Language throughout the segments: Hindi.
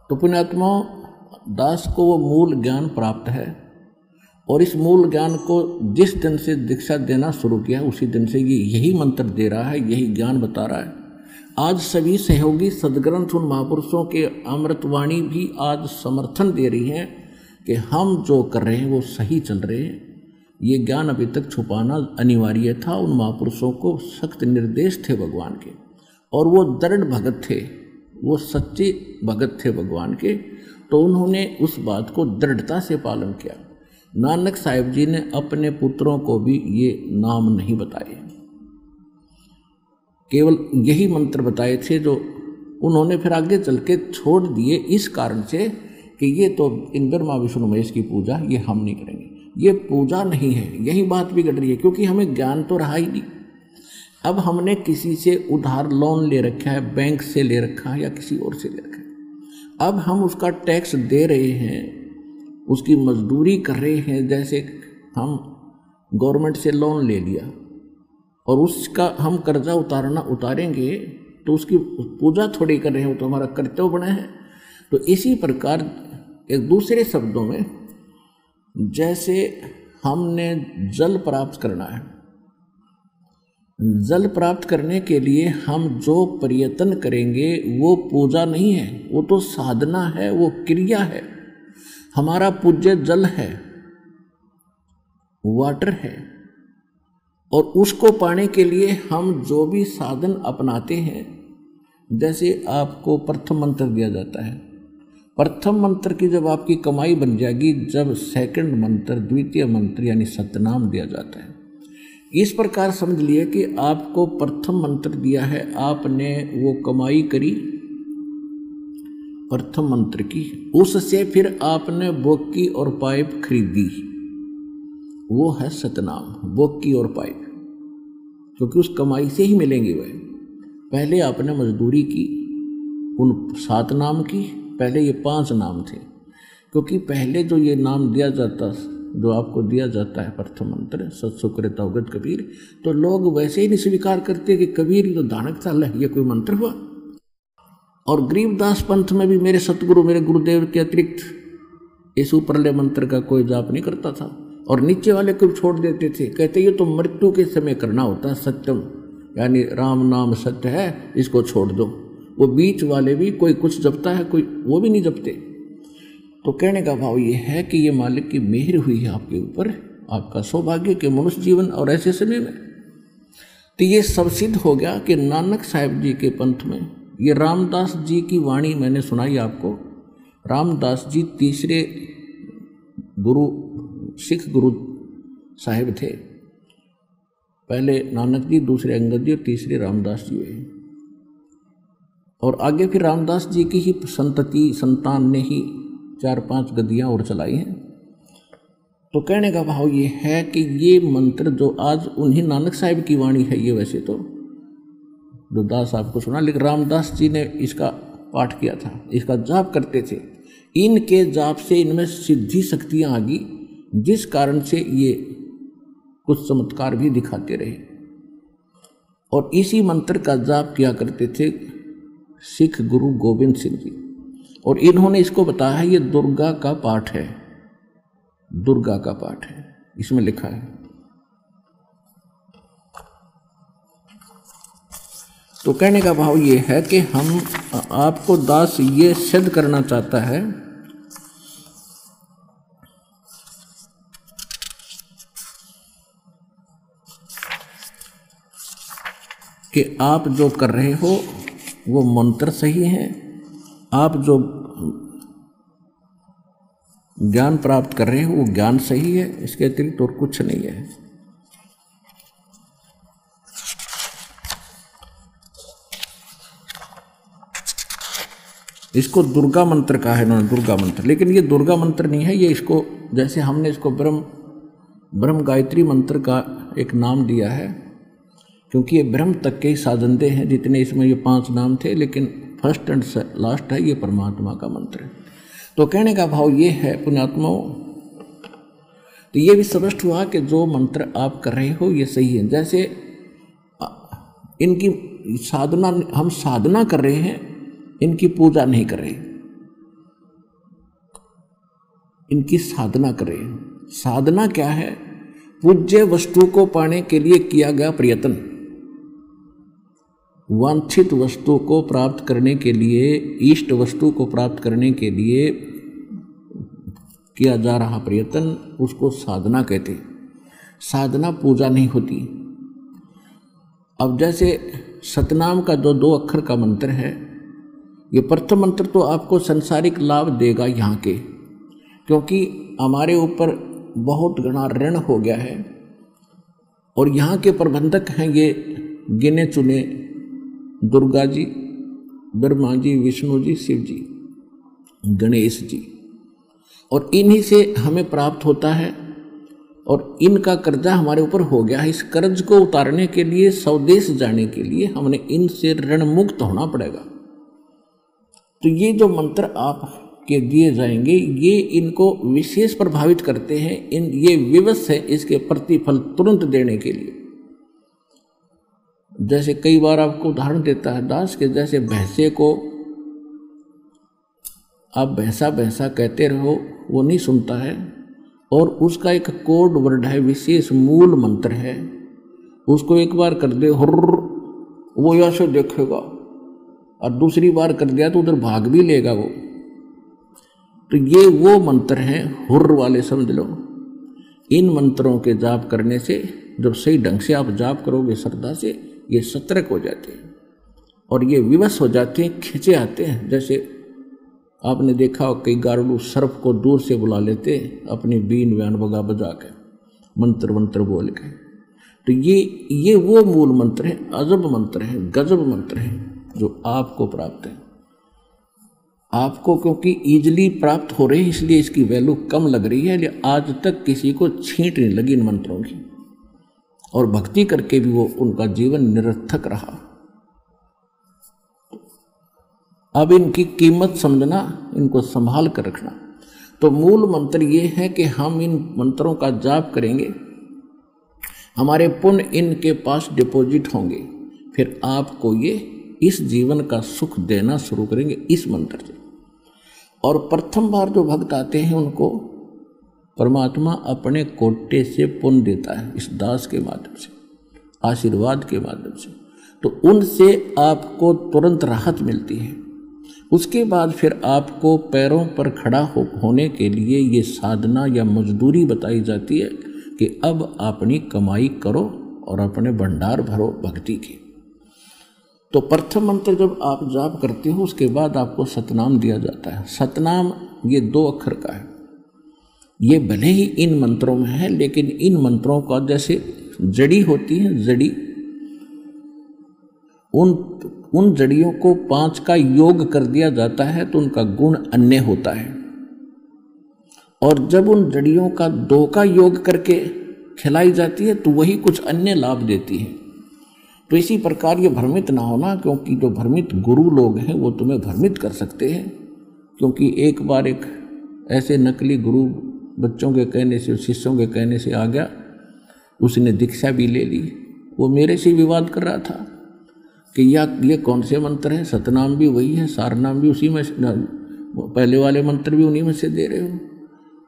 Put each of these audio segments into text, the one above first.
तो पुण्यात्मा दास को वो मूल ज्ञान प्राप्त है और इस मूल ज्ञान को जिस दिन से दीक्षा देना शुरू किया उसी दिन से ये यही मंत्र दे रहा है, यही ज्ञान बता रहा है। आज सभी सहयोगी सदग्रंथ उन महापुरुषों के अमृतवाणी भी आज समर्थन दे रही हैं कि हम जो कर रहे हैं वो सही चल रहे हैं। ये ज्ञान अभी तक छुपाना अनिवार्य था। उन महापुरुषों को सख्त निर्देश थे भगवान के और वो दृढ़ भगत थे, वो सच्चे भगत थे भगवान के, तो उन्होंने उस बात को दृढ़ता से पालन किया। नानक साहिब जी ने अपने पुत्रों को भी ये नाम नहीं बताए, केवल यही मंत्र बताए थे जो उन्होंने फिर आगे चल के छोड़ दिए इस कारण से कि ये तो इन ब्रह्मा विष्णु महेश की पूजा ये हम नहीं करेंगे, ये पूजा नहीं है। यही बात बिगड़ रही है क्योंकि हमें ज्ञान तो रहा ही नहीं। अब हमने किसी से उधार लोन ले रखा है, बैंक से ले रखा है या किसी और से ले रखा है। अब हम उसका टैक्स दे रहे हैं, उसकी मजदूरी कर रहे हैं। जैसे हम गवर्नमेंट से लोन ले लिया और उसका हम कर्जा उतारेंगे तो उसकी पूजा थोड़ी कर रहे हैं, वो तो हमारा कर्तव्य बना है। तो इसी प्रकार एक दूसरे शब्दों में जैसे हमने जल प्राप्त करना है, जल प्राप्त करने के लिए हम जो प्रयत्न करेंगे वो पूजा नहीं है, वो तो साधना है, वो क्रिया है। हमारा पूज्य जल है, वाटर है, और उसको पाने के लिए हम जो भी साधन अपनाते हैं, जैसे आपको प्रथम मंत्र दिया जाता है, प्रथम मंत्र की जब आपकी कमाई बन जाएगी, जब सेकंड मंत्र द्वितीय मंत्र यानी सतनाम दिया जाता है। इस प्रकार समझ लिए कि आपको प्रथम मंत्र दिया है, आपने वो कमाई करी प्रथम मंत्र की, उससे फिर आपने बोकी और पाइप खरीदी, वो है सतनाम, बोकी और पाइप, क्योंकि उस कमाई से ही मिलेंगे वह। पहले आपने मजदूरी की उन 7 नाम की, पहले ये 5 नाम थे, क्योंकि पहले जो ये नाम दिया जाता, जो आपको दिया जाता है प्रथम मंत्र सत्सुकृत अवगत कबीर, तो लोग वैसे ही नहीं स्वीकार करते कि कबीर तो दानक साल है, ये कोई मंत्र हुआ। और गरीबदास पंथ में भी मेरे सतगुरु, मेरे गुरुदेव के अतिरिक्त इस ऊपरले मंत्र का कोई जाप नहीं करता था, और नीचे वाले को छोड़ देते थे, कहते ये तो मृत्यु के समय करना होता है, सत्यम यानी राम नाम सत्य है, इसको छोड़ दो। वो बीच वाले भी कोई कुछ जपता है, कोई वो भी नहीं जपते। तो कहने का भाव ये है कि ये मालिक की मेहर हुई है आपके ऊपर, आपका सौभाग्य के मनुष्य जीवन और ऐसे समय में। तो ये सब सिद्ध हो गया कि नानक साहिब जी के पंथ में ये रामदास जी की वाणी मैंने सुनाई आपको। रामदास जी तीसरे गुरु, सिख गुरु साहिब थे। पहले नानक जी, दूसरे अंगद जी और तीसरे रामदास जी हुए, और आगे फिर रामदास जी की ही संतति संतान ने ही 4-5 गद्दियाँ और चलाई हैं। तो कहने का भाव ये है कि ये मंत्र जो आज उन्हीं नानक साहिब की वाणी है, ये वैसे तो जो दास आपको सुना, लेकिन रामदास जी ने इसका पाठ किया था, इसका जाप करते थे। इनके जाप से इनमें सिद्धि शक्तियाँ आ गई, जिस कारण से ये कुछ चमत्कार भी दिखाते रहे। और इसी मंत्र का जाप किया करते थे सिख गुरु गोविंद सिंह जी, और इन्होंने इसको बताया है ये दुर्गा का पाठ है, दुर्गा का पाठ है, इसमें लिखा है। तो कहने का भाव ये है कि हम आपको दास ये सिद्ध करना चाहता है कि आप जो कर रहे हो वो मंत्र सही है, आप जो ज्ञान प्राप्त कर रहे हो वो ज्ञान सही है, इसके अतिरिक्त और कुछ नहीं है। इसको दुर्गा मंत्र कहा है इन्होंने, दुर्गा मंत्र, लेकिन ये दुर्गा मंत्र नहीं है, ये इसको जैसे हमने इसको ब्रह्म गायत्री मंत्र का एक नाम दिया है, क्योंकि ये ब्रह्म तक के ही साजंदे हैं जितने इसमें ये 5 नाम थे, लेकिन फर्स्ट एंड लास्ट है ये परमात्मा का मंत्र है। तो कहने का भाव ये है पुण्यात्माओं, तो ये भी स्पष्ट हुआ कि जो मंत्र आप कर रहे हो ये सही है। जैसे इनकी साधना, हम साधना कर रहे हैं, इनकी पूजा नहीं कर रहे। इनकी साधना करें। साधना क्या है? पूज्य वस्तु को पाने के लिए किया गया प्रयत्न, वांछित वस्तु को प्राप्त करने के लिए, इष्ट वस्तु को प्राप्त करने के लिए किया जा रहा प्रयत्न, उसको साधना कहते हैं। साधना पूजा नहीं होती। अब जैसे सतनाम का जो 2 अक्षर का मंत्र है, ये प्रथम मंत्र तो आपको संसारिक लाभ देगा यहाँ के, क्योंकि हमारे ऊपर बहुत घना ऋण हो गया है और यहाँ के प्रबंधक हैं ये गिने चुने दुर्गा जी, ब्रह्मा जी, विष्णु जी, शिव जी, गणेश जी, और इन्हीं से हमें प्राप्त होता है और इनका कर्जा हमारे ऊपर हो गया है। इस कर्ज को उतारने के लिए, स्वदेश जाने के लिए हमने इनसे ऋण मुक्त होना पड़ेगा। तो ये जो मंत्र आपके दिए जाएंगे ये इनको विशेष प्रभावित करते हैं। ये विवश है इसके प्रतिफल तुरंत देने के लिए। जैसे कई बार आपको उदाहरण देता है दास के, जैसे भैंसे को आप भैंसा भैंसा कहते रहो, वो नहीं सुनता है, और उसका एक कोड वर्ड है, विशेष मूल मंत्र है। उसको एक बार कर दे हुर्र, वो ऐसे देखेगा, और दूसरी बार कर दिया तो उधर भाग भी लेगा वो। तो ये वो मंत्र हैं हुर्र वाले, समझ लो। इन मंत्रों के जाप करने से, जब सही ढंग से आप जाप करोगे श्रद्धा से, ये सतर्क हो जाते हैं और ये विवश हो जाते हैं, खिंचे आते हैं। जैसे आपने देखा हो कई गारुड़ सर्प को दूर से बुला लेते अपनी बीन व्यान बगा बजा के, मंत्र मंत्र बोल के। तो ये वो मूल मंत्र है, अजब मंत्र है, गजब मंत्र है जो आपको प्राप्त है। आपको क्योंकि इजीली प्राप्त हो रहे हैं इसलिए इसकी वैल्यू कम लग रही है, लेकिन आज तक किसी को छींट नहीं लगी इन मंत्रों की, और भक्ति करके भी वो उनका जीवन निरर्थक रहा। अब इनकी कीमत समझना, इनको संभाल कर रखना। तो मूल मंत्र ये है कि हम इन मंत्रों का जाप करेंगे, हमारे पुण्य इनके पास डिपॉजिट होंगे, फिर आपको ये इस जीवन का सुख देना शुरू करेंगे इस मंत्र से। और प्रथम बार जो भक्त आते हैं उनको परमात्मा अपने कोटे से पुण्य देता है, इस दास के माध्यम से, आशीर्वाद के माध्यम से। तो उनसे आपको तुरंत राहत मिलती है। उसके बाद फिर आपको पैरों पर खड़ा होने के लिए ये साधना या मजदूरी बताई जाती है कि अब अपनी कमाई करो और अपने भंडार भरो भक्ति के। तो प्रथम मंत्र जब आप जाप करते हो उसके बाद आपको सतनाम दिया जाता है। सतनाम ये 2 अक्षर का है। ये भले ही इन मंत्रों में है, लेकिन इन मंत्रों का जैसे जड़ी होती है, जड़ी, उन जड़ियों को 5 का योग कर दिया जाता है तो उनका गुण अन्य होता है। और जब उन जड़ियों का 2 का योग करके खिलाई जाती है तो वही कुछ अन्य लाभ देती है। तो इसी प्रकार ये भ्रमित ना होना, क्योंकि जो भ्रमित गुरु लोग हैं वो तुम्हें भ्रमित कर सकते हैं। क्योंकि एक बार एक ऐसे नकली गुरु बच्चों के कहने से, शिष्यों के कहने से आ गया, उसने दीक्षा भी ले ली। वो मेरे से विवाद कर रहा था कि ये कौन से मंत्र हैं, सतनाम भी वही है, सारनाम भी उसी में, पहले वाले मंत्र भी उन्हीं में से दे रहे हो।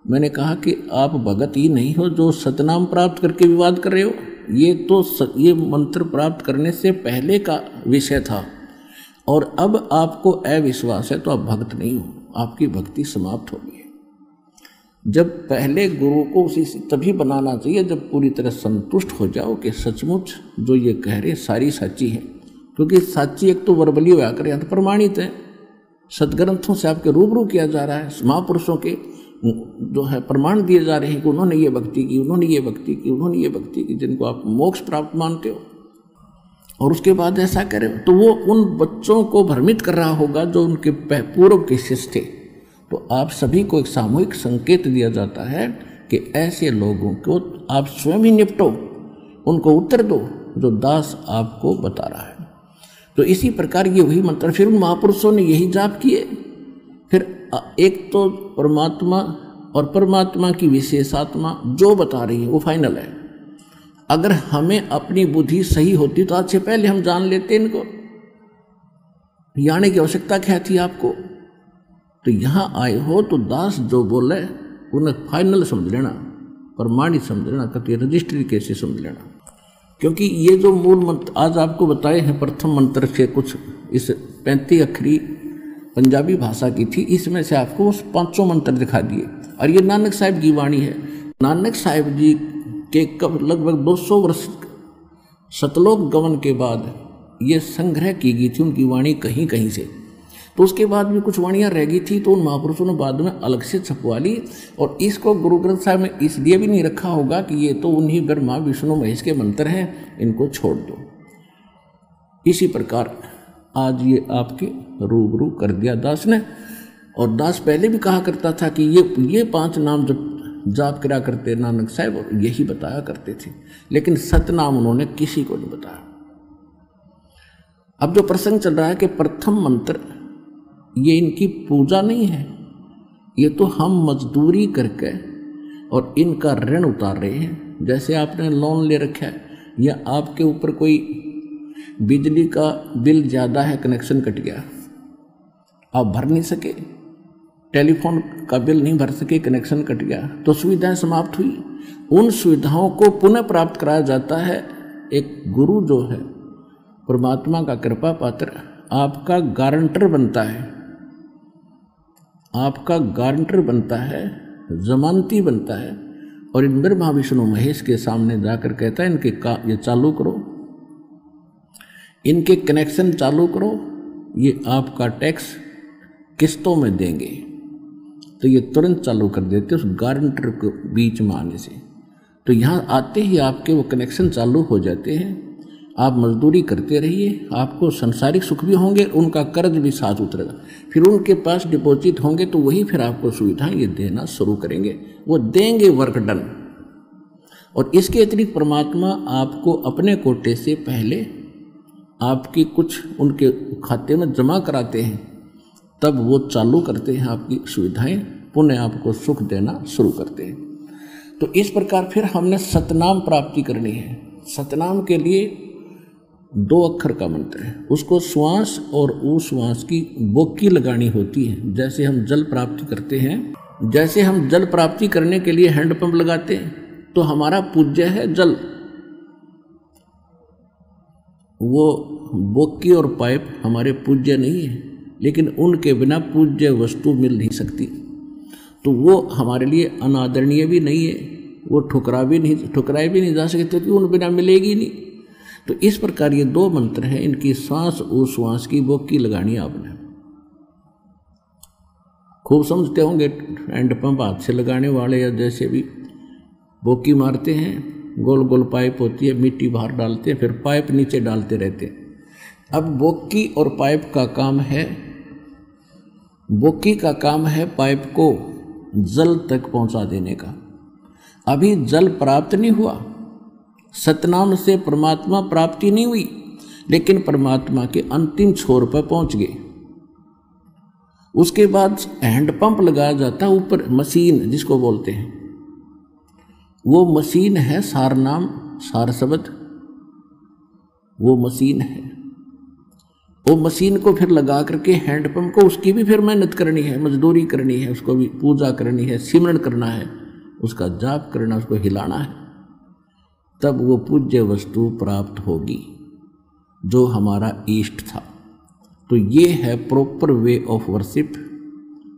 मैंने कहा कि आप भगत ही नहीं हो जो सतनाम प्राप्त करके विवाद कर रहे हो। ये मंत्र प्राप्त करने से पहले का विषय था, और अब आपको अविश्वास है तो आप भक्त नहीं हो, आपकी भक्ति समाप्त हो गई है। जब पहले गुरु को उसी तभी बनाना चाहिए जब पूरी तरह संतुष्ट हो जाओ कि सचमुच जो ये कह रहे सारी सच्ची है। क्योंकि साची एक तो वर्बली होया करे, तो प्रमाणित है, सदग्रंथों से आपके रूबरू किया जा रहा है, महापुरुषों के जो है प्रमाण दिए जा रहे हैं कि उन्होंने ये भक्ति की, उन्होंने ये भक्ति की, उन्होंने ये भक्ति की, जिनको आप मोक्ष प्राप्त मानते हो, और उसके बाद ऐसा करें। तो वो उन बच्चों को भ्रमित कर रहा होगा जो उनके पूर्व के शिष्य थे। तो आप सभी को एक सामूहिक संकेत दिया जाता है कि ऐसे लोगों को आप स्वयं ही निपटो, उनको उत्तर दो जो दास आपको बता रहा है। तो इसी प्रकार ये वही मंत्र, फिर उन महापुरुषों ने यही जाप किए। फिर एक तो परमात्मा और परमात्मा की विशेषात्मा जो बता रही है वो फाइनल है। अगर हमें अपनी बुद्धि सही होती तो आज से पहले हम जान लेते इनको, आने की आवश्यकता क्या थी आपको। तो यहाँ आए हो तो दास जो बोले उन्हें फाइनल समझ लेना, प्रमाणित समझ लेना, कभी रजिस्ट्री कैसे समझ लेना। क्योंकि ये जो मूल मंत्र आज आपको बताए हैं, प्रथम मंत्र से कुछ इस 35 अक्षरी पंजाबी भाषा की थी, इसमें से आपको उस 5 मंत्र दिखा दिए। और ये नानक साहिब की वाणी है। नानक साहिब जी के कब लगभग 200 वर्ष सतलोक गमन के बाद ये संग्रह की गई थी उनकी वाणी कहीं कहीं से। तो उसके बाद भी कुछ वाणियाँ रह गई थी, तो उन महापुरुषों ने बाद में अलग से छपवा ली। और इसको गुरु ग्रंथ साहिब में इसलिए भी नहीं रखा होगा कि ये तो उन्हीं ब्रह्मा विष्णु महेश के मंत्र हैं, इनको छोड़ दो। इसी प्रकार आज ये आपके रूबरू कर दिया दास ने। और दास पहले भी कहा करता था कि ये 5 नाम जब जाप करा करते नानक साहब, और यही बताया करते थे, लेकिन सतनाम उन्होंने किसी को नहीं बताया। अब जो प्रसंग चल रहा है कि प्रथम मंत्र, ये इनकी पूजा नहीं है, ये तो हम मजदूरी करके और इनका ऋण उतार रहे हैं। जैसे आपने लोन ले रखा है, या आपके ऊपर कोई बिजली का बिल ज़्यादा है, कनेक्शन कट गया, आप भर नहीं सके, टेलीफोन का बिल नहीं भर सके, कनेक्शन कट गया, तो सुविधाएं समाप्त हुई। उन सुविधाओं को पुनः प्राप्त कराया जाता है। एक गुरु जो है परमात्मा का कृपा पात्र आपका गारंटर बनता है, आपका गारंटर बनता है, जमानती बनता है, और इन ब्रह्मा विष्णु महेश के सामने जाकर कहता है इनके ये चालू करो, इनके कनेक्शन चालू करो, ये आपका टैक्स किस्तों में देंगे। तो ये तुरंत चालू कर देते उस गारंटर को बीच में आने से। तो यहाँ आते ही आपके वो कनेक्शन चालू हो जाते हैं। आप मजदूरी करते रहिए, आपको संसारिक सुख भी होंगे, उनका कर्ज भी साथ उतरेगा। फिर उनके पास डिपॉजिट होंगे तो वही फिर आपको सुविधाएं ये देना शुरू करेंगे, वो देंगे वर्क डन। और इसके अतिरिक्त परमात्मा आपको अपने कोटे से पहले आपकी कुछ उनके खाते में जमा कराते हैं, तब वो चालू करते हैं आपकी सुविधाएं, पुनः आपको सुख देना शुरू करते हैं। तो इस प्रकार फिर हमने सतनाम प्राप्ति करनी है। सतनाम के लिए 2 अक्षर का मंत्र है, उसको श्वास और उश्वास की बोकी लगानी होती है। जैसे हम जल प्राप्ति करते हैं, जैसे हम जल प्राप्ति करने के लिए हैंडपंप लगाते हैं, तो हमारा पूज्य है जल, वो बोकी और पाइप हमारे पूज्य नहीं है, लेकिन उनके बिना पूज्य वस्तु मिल नहीं सकती। तो वो हमारे लिए अनादरणीय भी नहीं है, वो ठुकराए भी नहीं जा सकते, क्योंकि उन बिना मिलेगी नहीं। तो इस प्रकार ये 2 मंत्र हैं, इनकी सांस उश्वास की बोकी लगानी आपने। खूब समझते होंगे, हैंडपंप हाथ से लगाने वाले या जैसे भी बोकी मारते हैं, गोल गोल पाइप होती है, मिट्टी बाहर डालते हैं, फिर पाइप नीचे डालते रहते हैं। अब बोकी और पाइप का काम है, बोकी का काम है पाइप को जल तक पहुंचा देने का। अभी जल प्राप्त नहीं हुआ, सतनाम से परमात्मा प्राप्ति नहीं हुई, लेकिन परमात्मा के अंतिम छोर पर पहुंच गए। उसके बाद हैंडपंप लगाया जाता है ऊपर, मशीन जिसको बोलते हैं, वो मशीन है सारनाम, सार शब्द, वो मशीन है। वो मशीन को फिर लगा करके हैंडपंप को, उसकी भी फिर मेहनत करनी है, मजदूरी करनी है, उसको भी पूजा करनी है, सिमरण करना है, उसका जाप करना, उसको हिलाना है, तब वो पूज्य वस्तु प्राप्त होगी जो हमारा इष्ट था। तो ये है proper way of worship,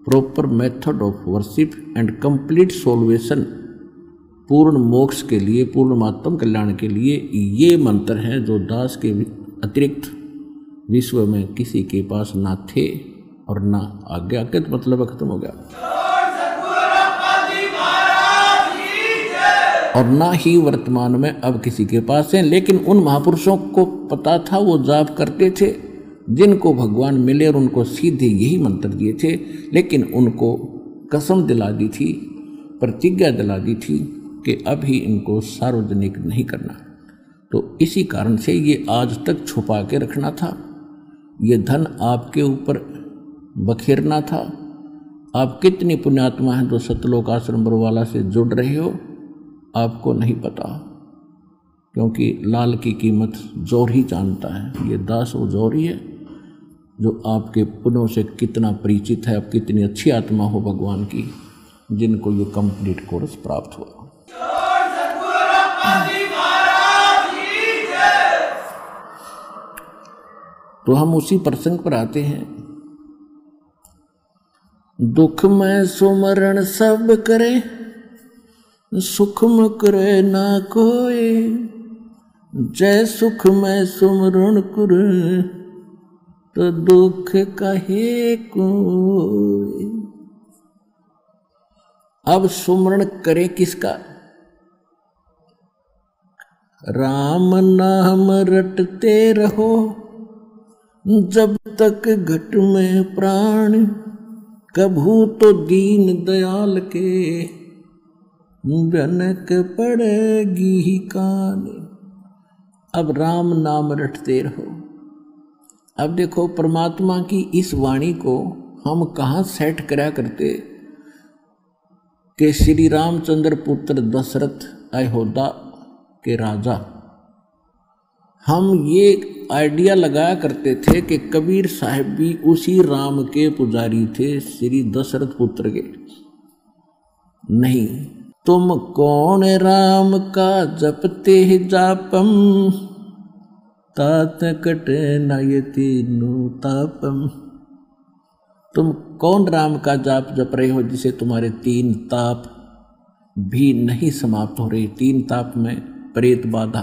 proper method of worship and complete solution. पूर्ण मोक्ष के लिए, पूर्ण आत्म कल्याण के लिए ये मंत्र हैं जो दास के अतिरिक्त विश्व में किसी के पास ना थे और ना आगे आके, तो मतलब खत्म हो गया, और ना ही वर्तमान में अब किसी के पास है। लेकिन उन महापुरुषों को पता था, वो जाप करते थे, जिनको भगवान मिले और उनको सीधे यही मंत्र दिए थे, लेकिन उनको कसम दिला दी थी, प्रतिज्ञा दिला दी थी कि अभी इनको सार्वजनिक नहीं करना। तो इसी कारण से ये आज तक छुपा के रखना था, ये धन आपके ऊपर बखेरना था। आप कितनी पुण्यात्मा हैं जो सतलोक आश्रम बरवाला से जुड़ रहे हो, आपको नहीं पता, क्योंकि लाल की कीमत जोर ही जानता है। ये दास वो जोर ही है जो आपके पुण्यों से कितना परिचित है, आप कितनी अच्छी आत्मा हो भगवान की, जिनको ये कंप्लीट कोर्स प्राप्त हुआ। तो हम उसी प्रसंग पर आते हैं। दुख में सुमरण सब करे, सुख में करे ना कोई, जय सुख में सुमरण करे, तो दुख कहे कोई। अब सुमरण करे किसका? राम नाम रटते रहो जब तक घट में प्राण, कभू तो दीन दयाल के बनक पड़ेगी कान। अब राम नाम रटते रहो। अब देखो परमात्मा की इस वाणी को हम कहाँ सेट करा करते कि श्री रामचंद्र पुत्र दशरथ अयोध्या के राजा। हम ये आइडिया लगाया करते थे कि कबीर साहब भी उसी राम के पुजारी थे, श्री दशरथ पुत्र के। नहीं, तुम कौन राम का जपते जापम, तात कटे नयति नूतापम। तुम कौन राम का जाप जप रहे हो जिसे तुम्हारे 3 ताप भी नहीं समाप्त हो रहे। 3 ताप में प्रेत बाधा,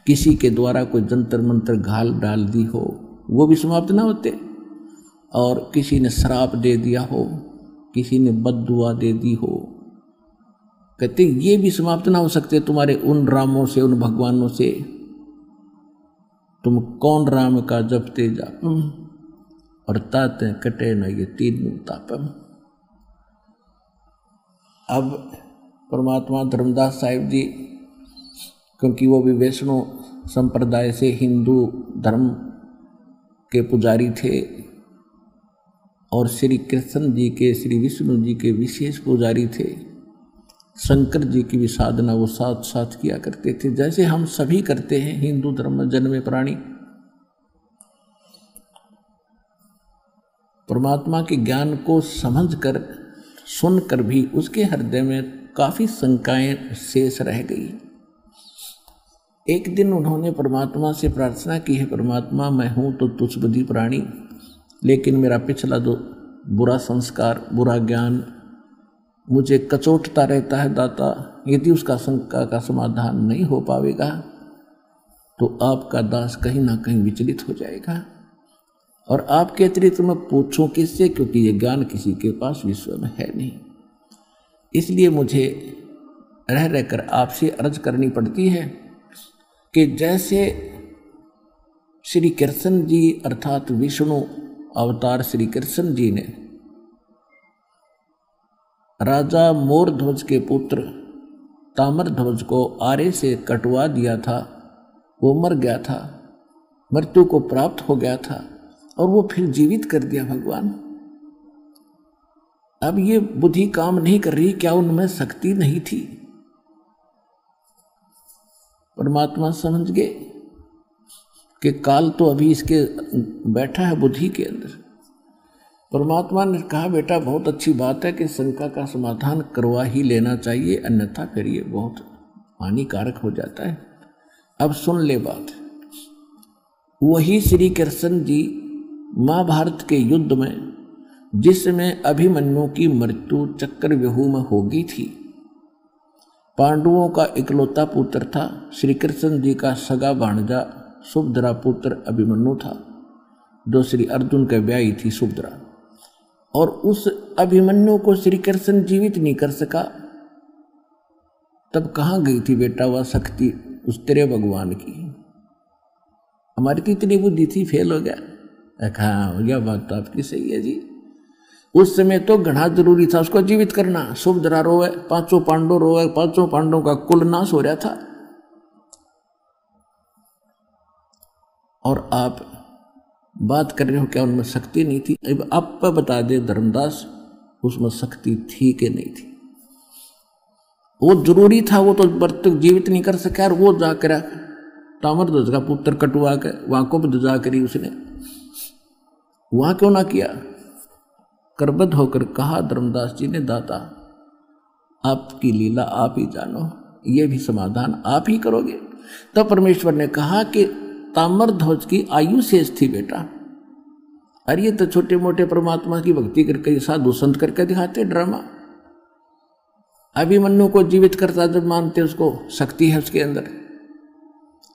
किसी के द्वारा कोई जंतर मंत्र घाल डाल दी हो वो भी समाप्त ना होते, और किसी ने श्राप दे दिया हो, किसी ने बद्दुआ दे दी हो, कहते ये भी समाप्त ना हो सकते तुम्हारे उन रामों से, उन भगवानों से। तुम कौन राम का जपते जापम, और ताते कटे न ये 3 तापम। अब परमात्मा धर्मदास साहिब जी, क्योंकि वो भी वैष्णव संप्रदाय से हिंदू धर्म के पुजारी थे और श्री कृष्ण जी के, श्री विष्णु जी के विशेष पुजारी थे। शंकर जी की भी साधना वो साथ साथ किया करते थे, जैसे हम सभी करते हैं हिंदू धर्म में जन्मे प्राणी। परमात्मा के ज्ञान को समझकर, सुनकर भी उसके हृदय में काफी शंकाएं शेष रह गई। एक दिन उन्होंने परमात्मा से प्रार्थना की है, परमात्मा मैं हूं तो तुच्छ बुद्धि प्राणी, लेकिन मेरा पिछला जो बुरा संस्कार, बुरा ज्ञान मुझे कचोटता रहता है दाता। यदि उसका शंका का समाधान नहीं हो पाएगा तो आपका दास कहीं ना कहीं विचलित हो जाएगा, और आपके अतिरिक्त मैं पूछूं किससे, क्योंकि ये ज्ञान किसी के पास विश्व में है नहीं। इसलिए मुझे रह रहकर आपसे अर्ज करनी पड़ती है कि जैसे श्री कृष्ण जी अर्थात विष्णु अवतार श्री कृष्ण जी ने राजा मोरध्वज के पुत्र ताम्रध्वज को आरे से कटवा दिया था, वो मर गया था, मृत्यु को प्राप्त हो गया था, और वो फिर जीवित कर दिया भगवान। अब ये बुद्धि काम नहीं कर रही, क्या उनमें शक्ति नहीं थी? परमात्मा समझ गए कि काल तो अभी इसके बैठा है बुद्धि के अंदर। परमात्मा ने कहा बेटा बहुत अच्छी बात है कि शंका का समाधान करवा ही लेना चाहिए, अन्यथा फिर ये बहुत हानिकारक हो जाता है। अब सुन ले बात। वही श्री कृष्ण जी महाभारत के युद्ध में, जिसमें अभिमन्यु की मृत्यु चक्रव्यूह में हो गई थी, पांडवों का इकलौता पुत्र था, श्री कृष्ण जी का सगा भांजा सुभद्रा पुत्र अभिमन्यु था, जो श्री अर्जुन के ब्याही थी सुभद्रा, और उस अभिमन्यु को श्री कृष्ण जीवित नहीं कर सका। तब कहाँ गई थी बेटा वह शक्ति उस तेरे भगवान की? हमारी तो इतनी बुद्धि थी, फेल हो गया। हाँ, यह बात तो आपकी सही है जी। उस समय तो घना जरूरी था उसको जीवित करना। सुभद्रा रोए, 5 पांडव रोए, 5 पांडवों का कुल नाश हो रहा था, और आप बात कर रहे हो क्या उनमें शक्ति नहीं थी? अब आप बता दे धर्मदास, उसमें शक्ति थी कि नहीं थी? वो जरूरी था, वो तो मृत्यु जीवित नहीं कर सका, और वो जाकर ताम्रध्वज का पुत्र कटवा के वहां को भी जा करी उसने, वहां क्यों ना किया? करबद्ध होकर कहा धर्मदास जी ने, दाता आपकी लीला आप ही जानो, ये भी समाधान आप ही करोगे। तब परमेश्वर ने कहा कि ताम्रध्वज की आयु शेष थी बेटा, अरे ये तो छोटे मोटे परमात्मा की भक्ति करके साधु संत करके दिखाते ड्रामा। अभिमन्यु को जीवित करता जब मानते उसको शक्ति है उसके अंदर,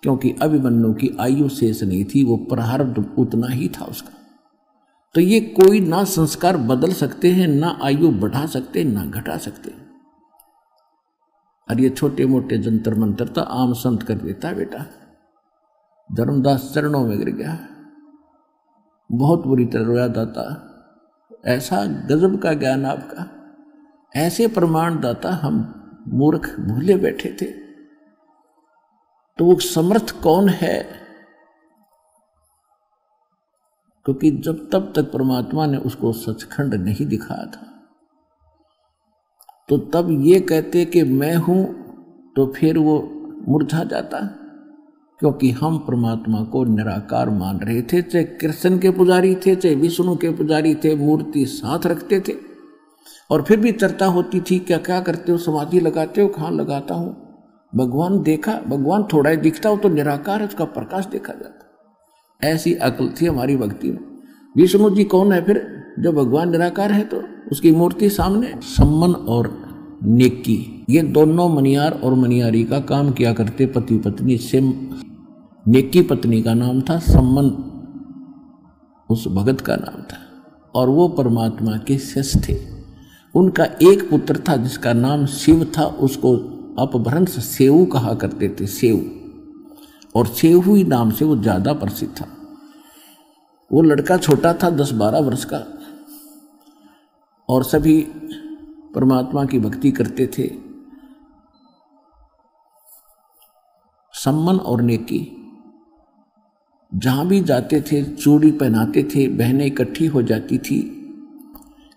क्योंकि अभिमन्यु की आयु शेष नहीं थी, वो प्रारब्ध उतना ही था उसका। तो ये कोई ना संस्कार बदल सकते हैं, ना आयु बढ़ा सकते, ना घटा सकते। और ये छोटे मोटे जंतर मंत्र तो आम संत कर देता बेटा। धर्मदास चरणों में गिर गया, बहुत बुरी तरह रोया दाता, ऐसा गजब का ज्ञान आपका, ऐसे प्रमाण दाता हम मूर्ख भूले बैठे थे। तो वो समर्थ कौन है? क्योंकि जब तब तक परमात्मा ने उसको सचखंड नहीं दिखाया था, तो तब ये कहते कि मैं हूं, तो फिर वो मुरझा जाता, क्योंकि हम परमात्मा को निराकार मान रहे थे। चाहे कृष्ण के पुजारी थे, चाहे विष्णु के पुजारी थे, मूर्ति साथ रखते थे, और फिर भी चर्चा होती थी, क्या क्या करते हो, समाधि लगाते हो? कहाँ लगाता हूं, भगवान देखा, भगवान थोड़ा ही दिखता हो तो निराकार है, उसका प्रकाश देखा जाता। ऐसी अकल थी हमारी भक्ति में। विष्णु जी कौन है फिर? जब भगवान निराकार है तो उसकी मूर्ति सामने। सम्मन और नेकी, ये दोनों मनियार और मनियारी का काम किया करते, पति पत्नी से। नेकी पत्नी का नाम था, सम्मन उस भगत का नाम था, और वो परमात्मा के शिष्य थे। उनका एक पुत्र था जिसका नाम शिव था, उसको अपभ्रंश सेऊ कहा करते थे, सेऊ, और सेऊ ही नाम से वो ज्यादा प्रसिद्ध था। वो लड़का छोटा था, 10-12 वर्ष का, और सभी परमात्मा की भक्ति करते थे। सम्मन और नेकी जहां भी जाते थे चूड़ी पहनाते थे, बहनें इकट्ठी हो जाती थी,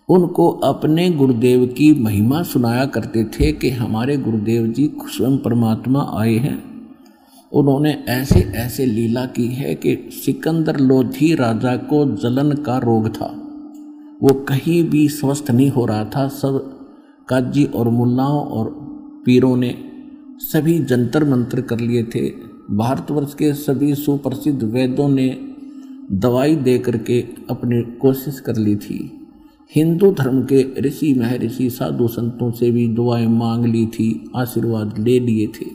उनको अपने गुरुदेव की महिमा सुनाया करते थे कि हमारे गुरुदेव जी स्वयं परमात्मा आए हैं, उन्होंने ऐसे ऐसे लीला की है कि सिकंदर लोधी राजा को जलन का रोग था, वो कहीं भी स्वस्थ नहीं हो रहा था। सब काजी और मुल्लाओं और पीरों ने सभी जंतर मंत्र कर लिए थे, भारतवर्ष के सभी सुप्रसिद्ध वैद्यों ने दवाई दे करके अपनी कोशिश कर ली थी, हिंदू धर्म के ऋषि महर्षि साधु संतों से भी दुआएं मांग ली थी, आशीर्वाद ले लिए थे,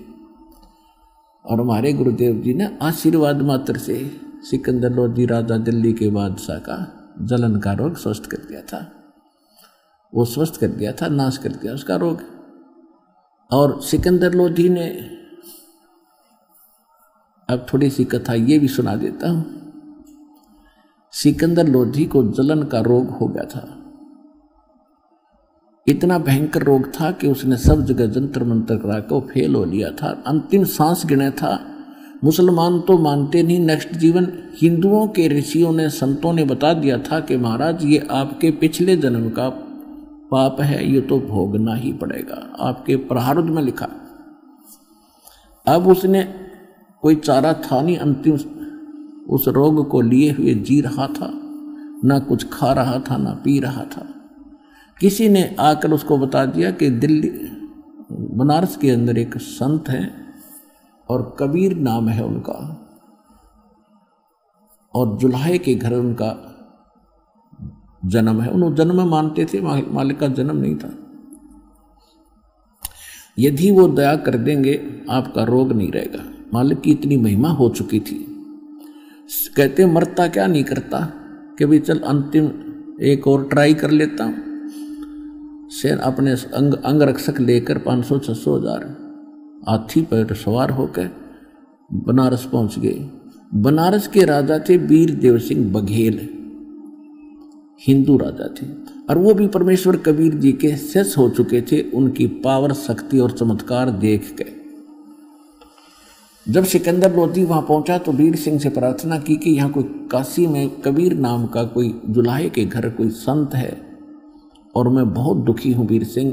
और हमारे गुरुदेव जी ने आशीर्वाद मात्र से सिकंदर लोधी राजा दिल्ली के बादशाह का जलन का रोग स्वस्थ कर दिया था। वो स्वस्थ कर दिया था, नाश कर दिया उसका रोग। और सिकंदर लोधी ने, अब थोड़ी सी कथा ये भी सुना देता हूं। सिकंदर लोधी को जलन का रोग हो गया था, इतना भयंकर रोग था कि उसने सब जगह जंतर मंत्र करा के फेल हो लिया था, अंतिम सांस गिने था। मुसलमान तो मानते नहीं नेक्स्ट जीवन, हिंदुओं के ऋषियों ने, संतों ने बता दिया था कि महाराज ये आपके पिछले जन्म का पाप है, ये तो भोगना ही पड़ेगा, आपके प्रारब्ध में लिखा। अब उसने कोई चारा था नहीं, अंतिम उस रोग को लिए हुए जी रहा था, ना कुछ खा रहा था ना पी रहा था। किसी ने आकर उसको बता दिया कि दिल्ली बनारस के अंदर एक संत है और कबीर नाम है उनका, और जुल्हे के घर उनका जन्म है। उन्होंने जन्म मानते थे, मालिक का जन्म नहीं था। यदि वो दया कर देंगे आपका रोग नहीं रहेगा। मालिक की इतनी महिमा हो चुकी थी, कहते मरता क्या नहीं करता कि भी चल अंतिम एक और ट्राई कर लेता हूं। सेन अपने अंग रक्षक लेकर 500-600 हजार हाथी पर सवार होकर बनारस पहुंच गए। बनारस के राजा थे वीर देव सिंह बघेल, हिंदू राजा थे, और वो भी परमेश्वर कबीर जी के शिष्य हो चुके थे। उनकी पावर, शक्ति और चमत्कार देख के जब सिकंदर लोधी वहां पहुंचा तो वीर सिंह से प्रार्थना की कि यहाँ कोई काशी में कबीर नाम का कोई जुल्हे के घर कोई संत है, और मैं बहुत दुखी हूँ वीर सिंह,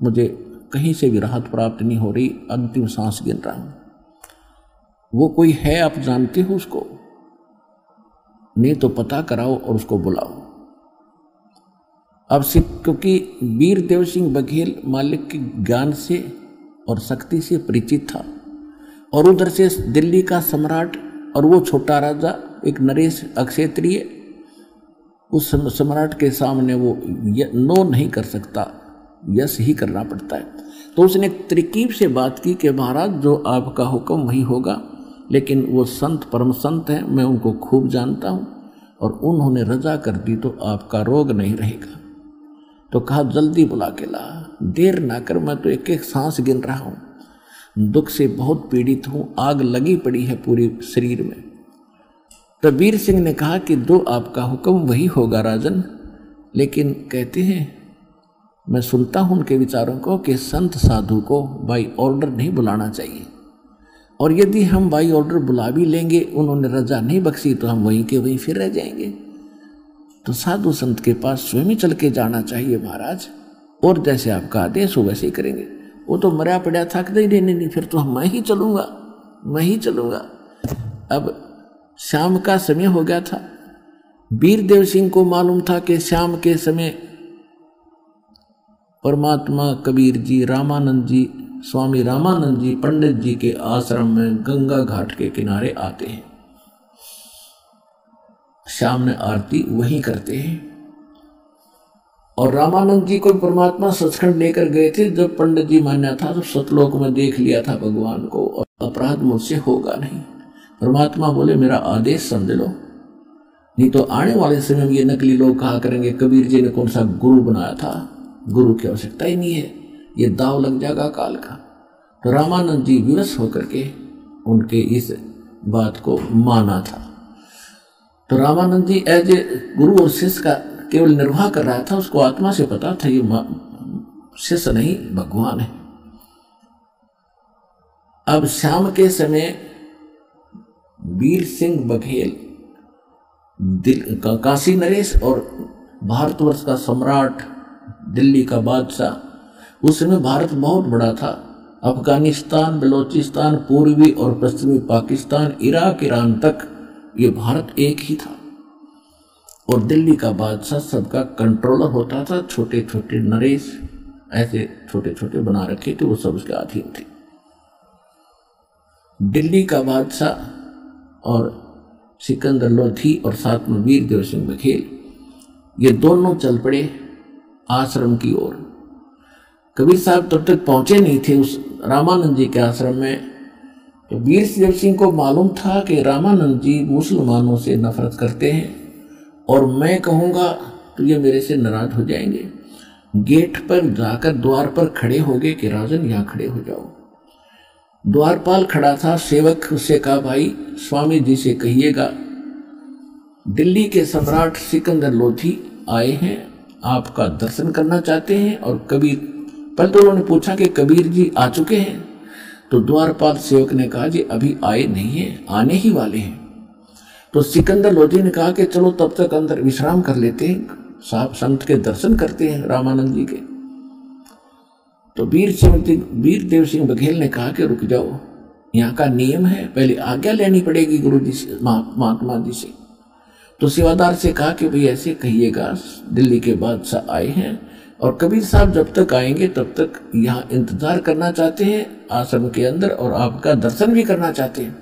मुझे कहीं से भी राहत प्राप्त नहीं हो रही, अंतिम सांस गिन रहा हूँ। वो कोई है, आप जानते हो उसको? नहीं तो पता कराओ और उसको बुलाओ। अब क्योंकि वीर देव सिंह बघेल मालिक के ज्ञान से और शक्ति से परिचित था, और उधर से दिल्ली का सम्राट और वो छोटा राजा एक नरेश अक्षेत्रीय, उस सम्राट के सामने वो नो नहीं कर सकता, यस ही करना पड़ता है। तो उसने एक तरकीब से बात की कि महाराज जो आपका हुक्म वही होगा, लेकिन वो संत परम संत हैं, मैं उनको खूब जानता हूँ, और उन्होंने रजा कर दी तो आपका रोग नहीं रहेगा। तो कहा जल्दी बुला के ला, देर ना कर, मैं तो एक एक सांस गिन रहा हूँ, दुख से बहुत पीड़ित हूँ, आग लगी पड़ी है पूरे शरीर में। तो वीर सिंह ने कहा कि जो आपका हुक्म वही होगा राजन, लेकिन कहते हैं मैं सुनता हूँ उनके विचारों को कि संत साधु को बाई ऑर्डर नहीं बुलाना चाहिए, और यदि हम बाई ऑर्डर बुला भी लेंगे, उन्होंने रजा नहीं बख्शी, तो हम वहीं के वहीं फिर रह जाएंगे। तो साधु संत के पास स्वयं ही चल के जाना चाहिए महाराज, और जैसे आपका आदेश हो वैसे ही करेंगे। वो तो मरा पड़ा था कि नहीं, फिर तो मैं ही चलूँगा। अब शाम का समय हो गया था। वीर देव सिंह को मालूम था कि शाम के समय परमात्मा कबीर जी, रामानंद जी, स्वामी रामानंद जी पंडित जी के आश्रम में गंगा घाट के किनारे आते हैं, शाम में आरती वहीं करते हैं। और रामानंद जी को परमात्मा सचखंड लेकर गए थे। जब पंडित जी माना था तो सतलोक में देख लिया था भगवान को, और अपराध मुझसे होगा नहीं। परमात्मा बोले मेरा आदेश समझ लो, नहीं तो आने वाले समय में ये नकली लोग कहा करेंगे कबीर जी ने कौन सा गुरु बनाया था, गुरु की आवश्यकता ही नहीं है, ये दाव लग जाएगा काल का। तो रामानंद जी विवश होकर के उनके इस बात को माना था। तो रामानंद जी एज ए गुरु और शिष्य का केवल निर्वाह कर रहा था, उसको आत्मा से पता था ये शिष्य नहीं भगवान है। अब शाम के समय वीर सिंह बघेल काशी नरेश और भारतवर्ष का सम्राट, दिल्ली का बादशाह, उस समय भारत बहुत बड़ा था। अफगानिस्तान, बलोचिस्तान, पूर्वी और पश्चिमी पाकिस्तान, इराक, ईरान तक ये भारत एक ही था, और दिल्ली का बादशाह सबका कंट्रोलर होता था। छोटे छोटे नरेश ऐसे छोटे छोटे बना रखे थे, वो सब उसके अधीन थे। दिल्ली का बादशाह और सिकंदर लोधी और साथ में वीर देव सिंह बघेल, ये दोनों चल पड़े आश्रम की ओर। कबीर साहब तब तक पहुंचे नहीं थे उस रामानंद जी के आश्रम में। तो वीर देव सिंह को मालूम था कि रामानंद जी मुसलमानों से नफरत करते हैं, और मैं कहूँगा तो ये मेरे से नाराज हो जाएंगे। गेट पर जाकर द्वार पर खड़े हो गए कि राजन यहाँ खड़े हो जाओ। द्वारपाल खड़ा था, सेवक उससे कहा भाई स्वामी जी से कहिएगा दिल्ली के सम्राट सिकंदर लोधी आए हैं, आपका दर्शन करना चाहते हैं। और कबीर, पहले तो उन्होंने पूछा कि कबीर जी आ चुके हैं, तो द्वारपाल सेवक ने कहा जी अभी आए नहीं है, आने ही वाले हैं। तो सिकंदर लोधी ने कहा कि चलो तब तक अंदर विश्राम कर लेते हैं, साहब संत के दर्शन करते हैं रामानंद जी के। तो वीर देव सिंह बघेल ने कहा कि रुक जाओ, यहाँ का नियम है, पहले आज्ञा लेनी पड़ेगी गुरु जी से, महात्मा जी से। तो सेवादार से कहा कि भाई ऐसे कहिएगा दिल्ली के बादशाह आए हैं, और कबीर साहब जब तक आएंगे तब तक यहाँ इंतजार करना चाहते हैं आश्रम के अंदर, और आपका दर्शन भी करना चाहते हैं।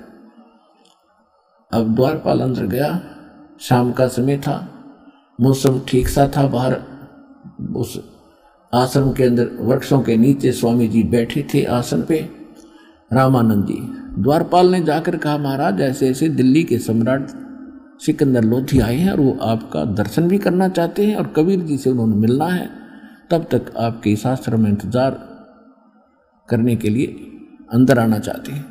अब द्वारपाल अंदर गया, शाम का समय था, मौसम ठीक सा था। बाहर उस आश्रम के अंदर वृक्षों के नीचे स्वामी जी बैठे थे आसन पे। रामानंद जी, द्वारपाल ने जाकर कहा महाराज ऐसे ऐसे दिल्ली के सम्राट सिकंदर लोधी आए हैं, और वो आपका दर्शन भी करना चाहते हैं, और कबीर जी से उन्होंने मिलना है, तब तक आपके इस आश्रम में इंतजार करने के लिए अंदर आना चाहते हैं।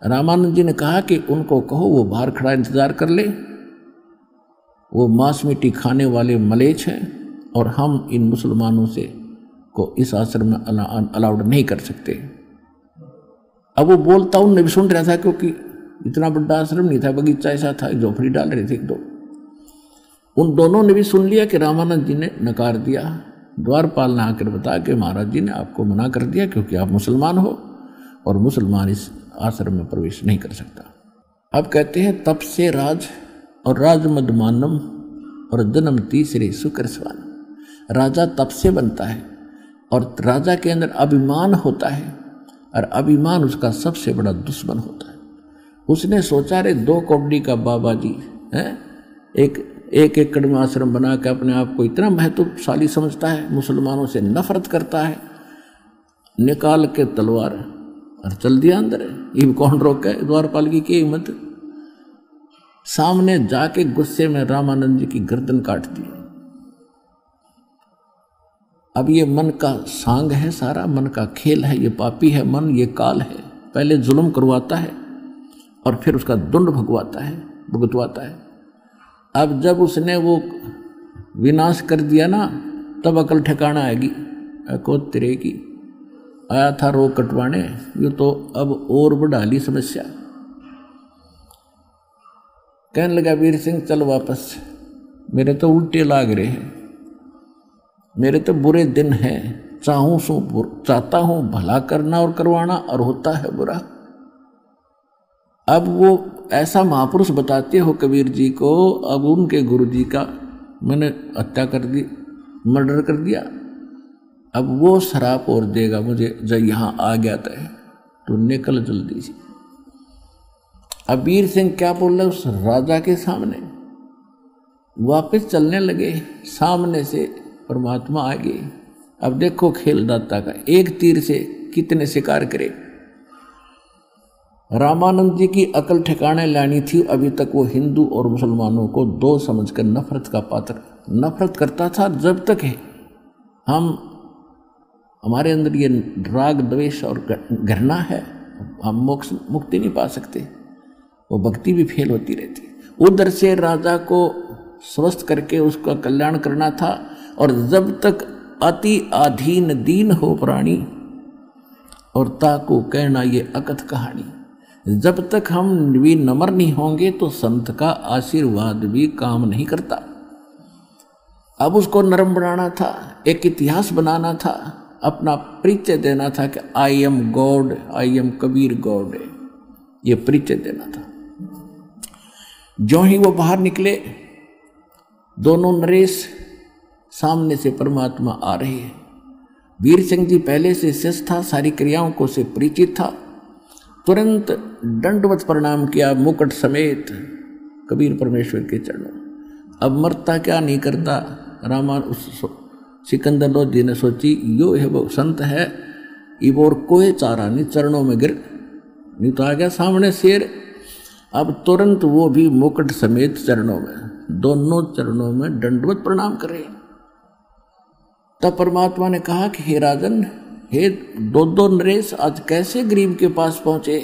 रामानंद जी ने कहा कि उनको कहो वो बाहर खड़ा इंतजार कर ले, वो मांस मिट्टी खाने वाले मलेच्छ हैं, और हम इन मुसलमानों से को इस आश्रम में अलाउड नहीं कर सकते। अब वो बोलता उनने भी सुन रहा था, क्योंकि इतना बड़ा आश्रम नहीं था, बगीचा ऐसा था, झोपड़ी डाल रहे थे एक दो। उन दोनों ने भी सुन लिया कि रामानंद जी ने नकार दिया। द्वारपाल ने आकर बताया कि महाराज जी ने आपको मना कर दिया, क्योंकि आप मुसलमान हो, और मुसलमान इस आश्रम में प्रवेश नहीं कर सकता। अब कहते हैं तप से राज और राजमद मानम और जन्म तीसरे शुक्र स्वान। राजा तप से बनता है और राजा के अंदर अभिमान होता है और अभिमान उसका सबसे बड़ा दुश्मन होता है। उसने सोचा रे 2 कौड़ी का बाबा जी है, एक एकड़ में आश्रम बना के अपने आप को इतना महत्वशाली समझता है, मुसलमानों से नफरत करता है, निकाल के तलवार और चल दिया अंदर। ये कौन रोके? द्वारपाल की हिम्मत। सामने जाके गुस्से में रामानंद जी की गर्दन काट दी। अब ये मन का सांग है, सारा मन का खेल है, ये पापी है मन, ये काल है। पहले जुल्म करवाता है और फिर उसका दंड भुगतवाता है। अब जब उसने वो विनाश कर दिया ना, तब अकल ठिकाना आएगी। को तेरे की आया था रोग कटवाने, ये तो अब और बढ़ा ली समस्या। कहने लगा वीर सिंह चल वापस, मेरे तो उल्टे लाग रहे हैं, मेरे तो बुरे दिन हैं, चाहता हूं भला करना और करवाना और होता है बुरा। अब वो ऐसा महापुरुष बताते हो कबीर जी को, अब उनके गुरु जी का मैंने हत्या कर दी, मर्डर कर दिया, अब वो शराप और देगा मुझे जब यहाँ आ गया था, तो निकल जल्दी से। अब वीर सिंह क्या बोल रहे उस राजा के सामने, वापस चलने लगे। सामने से परमात्मा आ गए। अब देखो खेल दाता का, एक तीर से कितने शिकार करे। रामानंद जी की अकल ठिकाने लानी थी। अभी तक वो हिंदू और मुसलमानों को 2 समझकर नफरत का पात्र नफरत करता था। जब तक है हमारे अंदर ये राग द्वेष और घृणा है, हम मुक्ति नहीं पा सकते, वो भक्ति भी फेल होती रहती। उधर से राजा को स्वस्थ करके उसका कल्याण करना था। और जब तक अति अधीन दीन हो प्राणी और ताको कहना ये अकथ कहानी, जब तक हम भी नम्र नहीं होंगे तो संत का आशीर्वाद भी काम नहीं करता। अब उसको नरम बनाना था, एक इतिहास बनाना था, अपना परिचय देना था कि आई am God, I M Kabir God, ये परिचय देना था। जो ही वो बाहर निकले, दोनों नरेश सामने से परमात्मा आ रहे हैं। वीर सिंह जी पहले से शिष्य था, सारी क्रियाओं को से परिचित था। तुरंत दंडवत प्रणाम किया मुकुट समेत कबीर परमेश्वर के चरणों। अब मरता क्या नहीं करता। सिकंदर लोधी ने सोची यो है वो संत है, इब और कोई चारा नहीं, चरणों में गिर, नहीं तो आ गया सामने शेर। अब तुरंत वो भी मुकुट समेत चरणों में, दोनों चरणों में दंडवत प्रणाम करे। तब परमात्मा ने कहा कि हे राजन, हे 2 नरेश, आज कैसे गरीब के पास पहुंचे।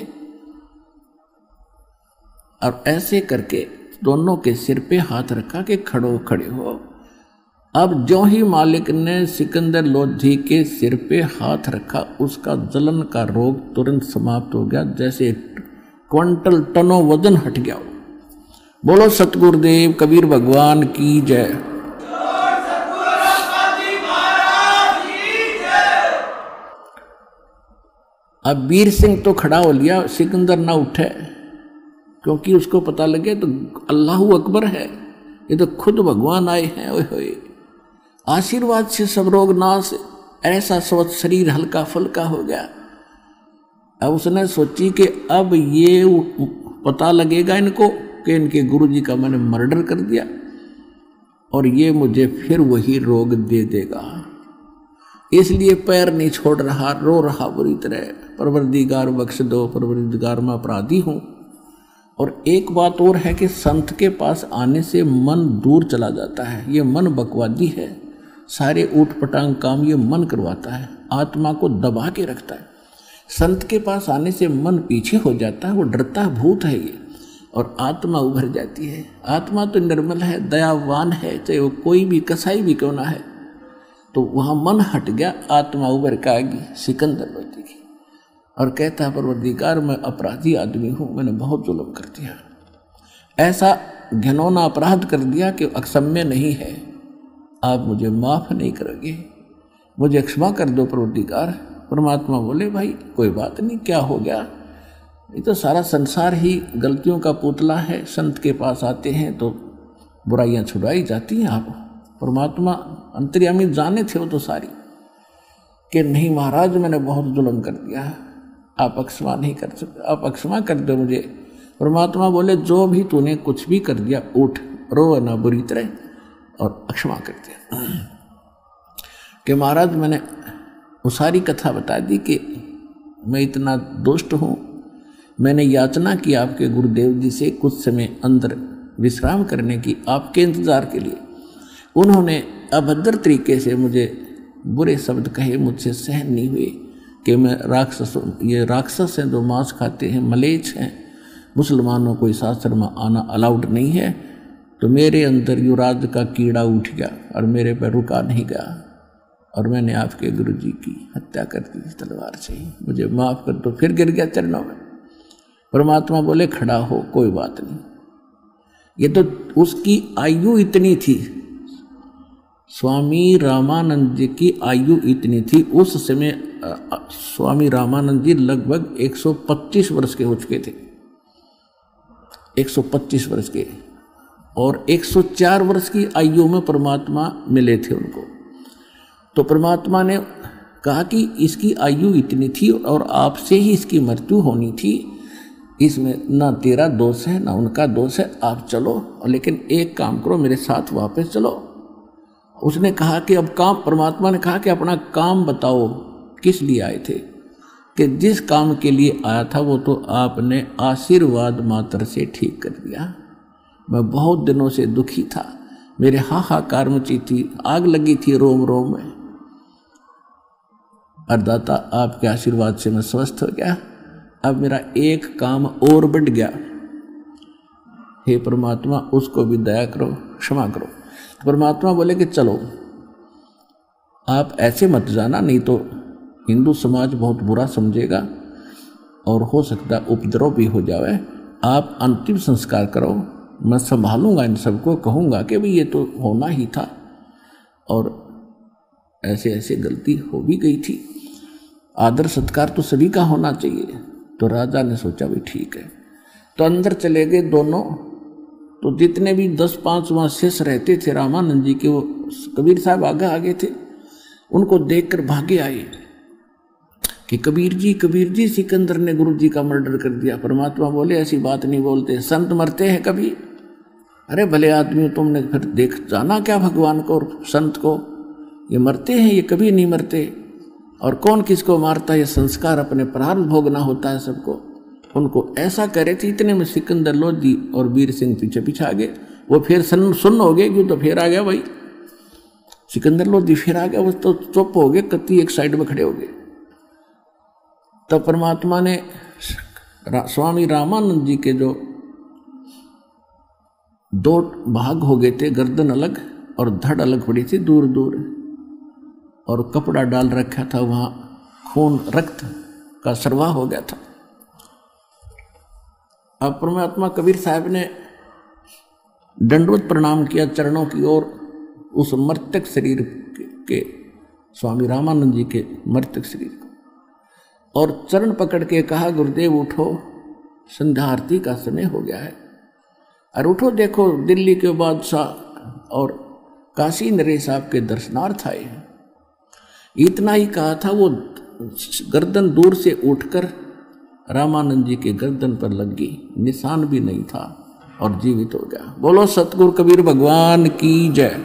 और ऐसे करके दोनों के सिर पे हाथ रखा कि खड़े हो। अब जो ही मालिक ने सिकंदर लोधी के सिर पे हाथ रखा, उसका जलन का रोग तुरंत समाप्त हो गया, जैसे क्विंटल टनों वजन हट गया। बोलो सतगुरुदेव कबीर भगवान की जय। अब वीर सिंह तो खड़ा हो लिया, सिकंदर ना उठे, क्योंकि उसको पता लगे तो अल्लाह अकबर है, ये तो खुद भगवान आए हैं। ओए होए, आशीर्वाद से सब रोग नाश, ऐसा स्वस्थ शरीर हल्का फुल्का हो गया। अब उसने सोची कि अब ये पता लगेगा इनको कि इनके गुरुजी का मैंने मर्डर कर दिया और ये मुझे फिर वही रोग दे देगा। इसलिए पैर नहीं छोड़ रहा, रो रहा बुरी तरह, परवरदिगार बख्श दो, परवरदिगार मैं अपराधी हूँ। और एक बात और है कि संत के पास आने से मन दूर चला जाता है। ये मन बकवादी है, सारे ऊट पटांग काम ये मन करवाता है, आत्मा को दबा के रखता है। संत के पास आने से मन पीछे हो जाता है, वो डरता भूत है ये, और आत्मा उभर जाती है। आत्मा तो निर्मल है, दयावान है, चाहे वो कोई भी कसाई भी क्यों ना है। तो वहाँ मन हट गया, आत्मा उभर के आएगी सिकंदर लोधी की, और कहता है परवरदिगार मैं अपराधी आदमी हूँ, मैंने बहुत जुल्म कर दिया, ऐसा घिनौना अपराध कर दिया कि अक्षम्य नहीं है, आप मुझे माफ़ नहीं करोगे, मुझे क्षमा कर दो परवरदिगार। परमात्मा बोले भाई कोई बात नहीं, क्या हो गया, ये तो सारा संसार ही गलतियों का पुतला है। संत के पास आते हैं तो बुराइयां छुड़ाई जाती हैं। आप परमात्मा अंतर्यामी जाने थे वो तो सारी, कि नहीं महाराज मैंने बहुत जुल्म कर दिया है, आप अक्षमा नहीं कर सकते, आप अक्षमा कर दो मुझे। परमात्मा बोले जो भी तूने कुछ भी कर दिया उठ, रो ना बुरी तरह और अक्षमा कर दिया। कि महाराज मैंने वो सारी कथा बता दी कि मैं इतना दुष्ट हूँ, मैंने याचना की आपके गुरुदेव जी से कुछ समय अंदर विश्राम करने की आपके इंतज़ार के लिए। उन्होंने अभद्र तरीके से मुझे बुरे शब्द कहे, मुझसे सहन नहीं हुए कि मैं ये राक्षस हैं जो मांस खाते हैं, मलेच्छ हैं, मुसलमानों को इस आश्रम में आना अलाउड नहीं है। तो मेरे अंदर युवराज का कीड़ा उठ गया और मेरे पर रुका नहीं गया और मैंने आपके गुरु जी की हत्या कर दी तलवार से ही, मुझे माफ़ कर दो। फिर गिर गया चरणों में। परमात्मा बोले खड़ा हो, कोई बात नहीं। ये तो उसकी आयु इतनी थी, स्वामी रामानंद जी की आयु इतनी थी। उस समय स्वामी रामानंद जी लगभग 125 वर्ष के हो चुके थे, 125 वर्ष के, और 104 वर्ष की आयु में परमात्मा मिले थे उनको। तो परमात्मा ने कहा कि इसकी आयु इतनी थी और आपसे ही इसकी मृत्यु होनी थी, इसमें ना तेरा दोष है ना उनका दोष है, आप चलो, लेकिन एक काम करो, मेरे साथ वापस चलो। उसने कहा कि अब काम, परमात्मा ने कहा कि अपना काम बताओ, किस लिए आए थे? कि जिस काम के लिए आया था वो तो आपने आशीर्वाद मात्र से ठीक कर दिया। मैं बहुत दिनों से दुखी था, मेरे हाहाकार मची थी, आग लगी थी रोम रोम में, और दाता आपके आशीर्वाद से मैं स्वस्थ हो गया। अब मेरा एक काम और बढ़ गया, हे परमात्मा उसको भी दया करो, क्षमा करो। परमात्मा बोले कि चलो आप ऐसे मत जाना, नहीं तो हिंदू समाज बहुत बुरा समझेगा और हो सकता उपद्रव भी हो जाए। आप अंतिम संस्कार करो, मैं संभालूंगा इन सबको, कहूँगा कि भाई ये तो होना ही था और ऐसे ऐसे गलती हो भी गई थी, आदर सत्कार तो सभी का होना चाहिए। तो राजा ने सोचा भी ठीक है, तो अंदर चले गए दोनों। तो जितने भी 10-5 वहाँ शेष रहते थे रामानंद जी के, वो कबीर साहब आगे थे, उनको देखकर भागे आए कि कबीर जी सिकंदर ने गुरु जी का मर्डर कर दिया। परमात्मा बोले ऐसी बात नहीं बोलते, संत मरते हैं कभी? अरे भले आदमी, तुमने फिर देख जाना क्या भगवान को और संत को? ये मरते हैं, ये कभी नहीं मरते। और कौन किसको मारता है, ये संस्कार अपने प्रारंभ भोगना होता है सबको। उनको ऐसा करे थे। इतने में सिकंदर लोधी और वीर सिंह पीछे पीछे आ गए। वो फिर सुन्न हो गए, क्यों? तो फिर आ गया भाई सिकंदर लोधी, फिर आ गया। वो तो चुप हो गए, कत्ती एक साइड में खड़े हो गए। तब परमात्मा ने स्वामी रामानंद जी के जो 2 भाग हो गए थे, गर्दन अलग और धड़ अलग पड़ी थी दूर दूर, और कपड़ा डाल रखा था, वहाँ खून रक्त का सरवाह हो गया था। अब परमात्मा कबीर साहब ने दंडवत प्रणाम किया चरणों की ओर, उस मृतक शरीर के स्वामी रामानंद जी के मृतक शरीर को, और चरण पकड़ के कहा गुरुदेव उठो, संध्या आरती का समय हो गया है, और उठो, देखो दिल्ली के बादशाह और काशी नरेश आपके दर्शनार्थ आए हैं। इतना ही कहा था, वो गर्दन दूर से उठकर रामानंद जी के गर्दन पर लग गई, निशान भी नहीं था और जीवित हो गया। बोलो सतगुरु कबीर भगवान की जय।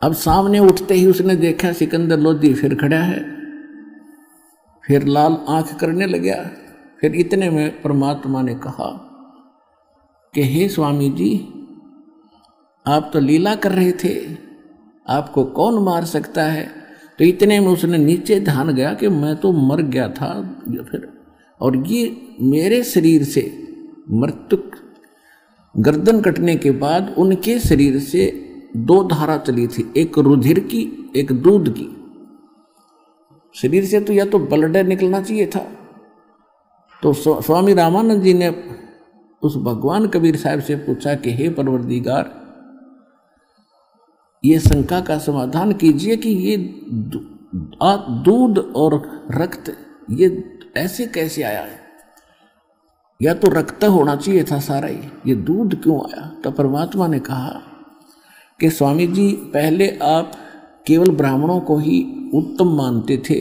अब सामने उठते ही उसने देखा सिकंदर लोधी फिर खड़ा है, फिर लाल आंख करने लगा। फिर इतने में परमात्मा ने कहा कि हे स्वामी जी, आप तो लीला कर रहे थे, आपको कौन मार सकता है? तो इतने में उसने नीचे ध्यान गया कि मैं तो मर गया था फिर, और ये मेरे शरीर से मृतक गर्दन कटने के बाद उनके शरीर से 2 धारा चली थी, एक रुधिर की, एक दूध की। शरीर से तो या तो ब्लड निकलना चाहिए था। तो स्वामी रामानंद जी ने उस भगवान कबीर साहब से पूछा कि हे परवरदिगार, ये शंका का समाधान कीजिए कि ये दूध और रक्त ये ऐसे कैसे आया है? या तो रक्त होना चाहिए था सारा ही, ये दूध क्यों आया? तो परमात्मा ने कहा कि स्वामी जी, पहले आप केवल ब्राह्मणों को ही उत्तम मानते थे,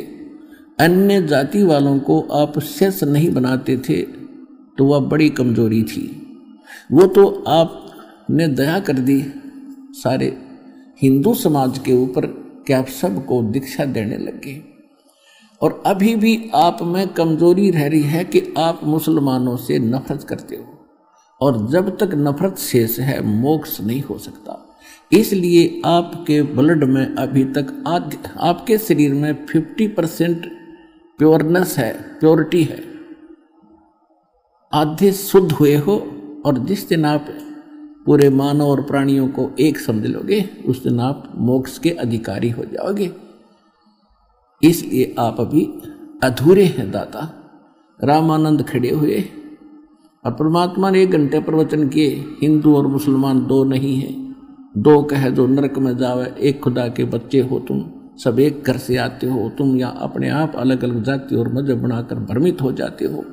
अन्य जाति वालों को आप शेष नहीं बनाते थे, तो वह बड़ी कमजोरी थी। वो तो आपने दया कर दी सारे हिंदू समाज के ऊपर कि आप सबको दीक्षा देने लगे, और अभी भी आप में कमजोरी रह रही है कि आप मुसलमानों से नफरत करते हो, और जब तक नफरत शेष है मोक्ष नहीं हो सकता। इसलिए आपके ब्लड में अभी तक आपके शरीर में 50% प्योरनेस है, प्योरिटी है, आधे शुद्ध हुए हो, और जिस दिन आप पूरे मानव और प्राणियों को एक समझ लोगे उस दिन आप मोक्ष के अधिकारी हो जाओगे। इसलिए आप अभी अधूरे हैं दाता। रामानंद खड़े हुए और परमात्मा ने 1 घंटे प्रवचन किए। हिंदू और मुसलमान दो नहीं हैं, दो कहे जो नरक में जावे, एक खुदा के बच्चे हो तुम, सब एक घर से आते हो तुम, या अपने आप अलग अलग जाति और मजहब बनाकर भ्रमित हो जाते हो।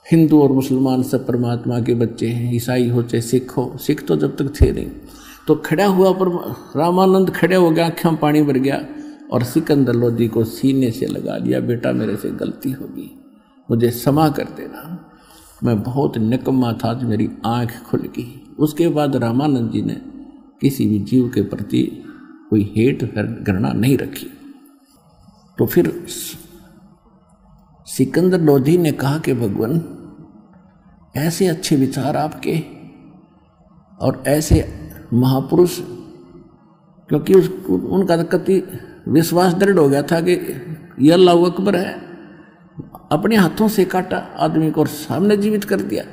हिंदू और मुसलमान सब परमात्मा के बच्चे हैं, ईसाई हो चाहे सिख हो, सिख तो जब तक थे नहीं। तो खड़ा हुआ पर रामानंद खड़े हो गया, आँखों में पानी भर गया और सिकंदर लोधी को सीने से लगा लिया, बेटा मेरे से गलती होगी, मुझे क्षमा कर देना, मैं बहुत निकम्मा था, आज मेरी आँख खुल गई। उसके बाद रामानंद जी ने किसी भी जीव के प्रति कोई हेट घृणा नहीं रखी। तो फिर सिकंदर लोधी ने कहा कि भगवान, ऐसे अच्छे विचार आपके और ऐसे महापुरुष, क्योंकि उनका कति विश्वास दृढ़ हो गया था कि ये अल्लाह अकबर है, अपने हाथों से काटा आदमी को और सामने जीवित कर दिया,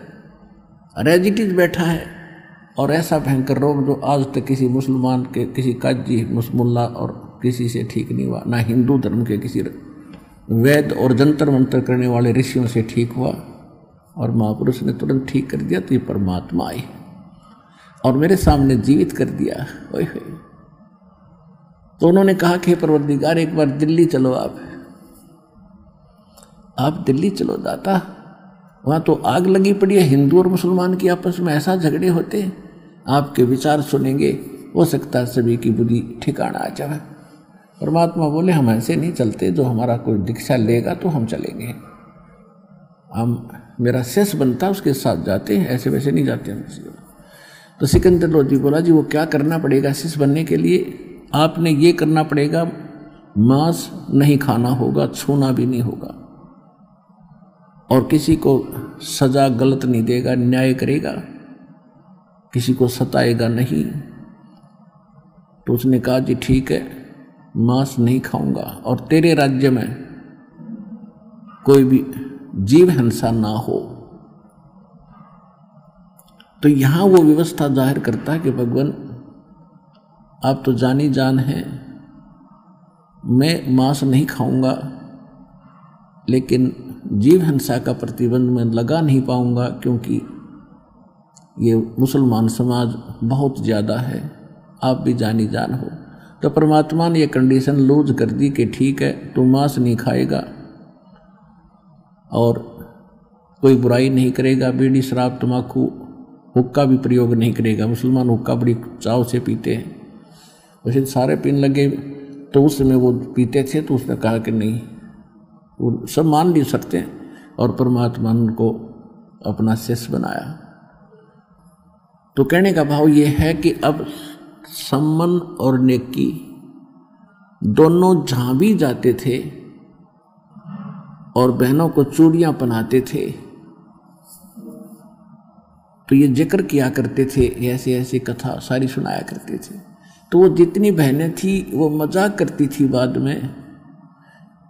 रेजिटिज बैठा है, और ऐसा भयंकर रोग जो आज तक किसी मुसलमान के, किसी काजी मुल्ला और किसी से ठीक नहीं हुआ, ना हिंदू धर्म के किसी वैद और जंतर मंतर करने वाले ऋषियों से ठीक हुआ, और महापुरुष ने तुरंत ठीक कर दिया। तो ये परमात्मा आए और मेरे सामने जीवित कर दिया। ओए होए। तो उन्होंने कहा कि परवरदिगार, एक बार दिल्ली चलो, आप दिल्ली चलो दाता, वहाँ तो आग लगी पड़ी है, हिंदू और मुसलमान की आपस में ऐसा झगड़े होते हैं, आपके विचार सुनेंगे, हो सकता है सभी की बुद्धि ठिकाना आ जाए। परमात्मा बोले, हम ऐसे नहीं चलते, जो हमारा कोई दीक्षा लेगा तो हम चलेंगे, हम मेरा शेष बनता उसके साथ जाते हैं, ऐसे वैसे नहीं जाते हम किसी। तो सिकंदर लोधी बोला, जी वो क्या करना पड़ेगा शेष बनने के लिए? आपने ये करना पड़ेगा, मांस नहीं खाना होगा, छूना भी नहीं होगा, और किसी को सजा गलत नहीं देगा, न्याय करेगा, किसी को सताएगा नहीं। तो उसने कहा, जी ठीक है, मांस नहीं खाऊंगा, और तेरे राज्य में कोई भी जीव हिंसा ना हो। तो यहां वो व्यवस्था जाहिर करता है कि भगवान, आप तो जानी जान हैं, मैं मांस नहीं खाऊंगा, लेकिन जीव हिंसा का प्रतिबंध मैं लगा नहीं पाऊंगा, क्योंकि ये मुसलमान समाज बहुत ज़्यादा है, आप भी जानी जान हो। तो परमात्मा ने ये कंडीशन लूज कर दी कि ठीक है, तू मांस नहीं खाएगा और कोई बुराई नहीं करेगा, बीड़ी शराब तम्बाकू हुक्का भी प्रयोग नहीं करेगा। मुसलमान हुक्का बड़ी चाव से पीते हैं, वैसे सारे पीने लगे, तो उस समय वो पीते थे, तो उसने कहा कि नहीं, वो सब मान नहीं सकते, और परमात्मा ने उनको अपना शिष्य बनाया। तो कहने का भाव ये है कि अब सम्मन और नेकी दोनों जहाँ भी जाते थे और बहनों को चूड़ियाँ पहनाते थे, तो ये जिक्र किया करते थे, ऐसे ऐसे कथा सारी सुनाया करते थे। तो वो जितनी बहनें थी वो मजाक करती थी बाद में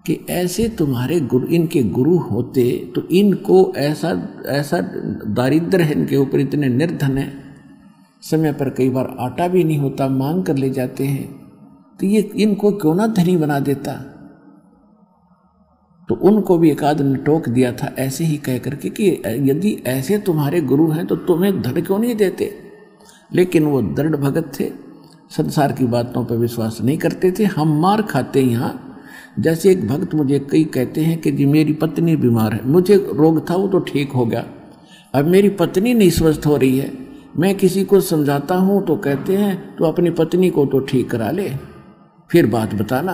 कि ऐसे तुम्हारे गुरु, इनके गुरु होते तो इनको ऐसा ऐसा दारिद्र है इनके ऊपर, इतने निर्धन है, समय पर कई बार आटा भी नहीं होता, मांग कर ले जाते हैं, तो ये इनको क्यों ना धनी बना देता। तो उनको भी एक आदमी ने टोक दिया था ऐसे ही कह करके कि यदि ऐसे तुम्हारे गुरु हैं तो तुम्हें धड़ क्यों नहीं देते। लेकिन वो दृढ़ भगत थे, संसार की बातों पर विश्वास नहीं करते थे। हम मार खाते यहाँ, जैसे एक भक्त मुझे कई कहते हैं कि जी मेरी पत्नी बीमार है, मुझे रोग था वो तो ठीक हो गया, अब मेरी पत्नी नहीं स्वस्थ हो रही है, मैं किसी को समझाता हूँ तो कहते हैं तो अपनी पत्नी को तो ठीक करा ले फिर बात बताना।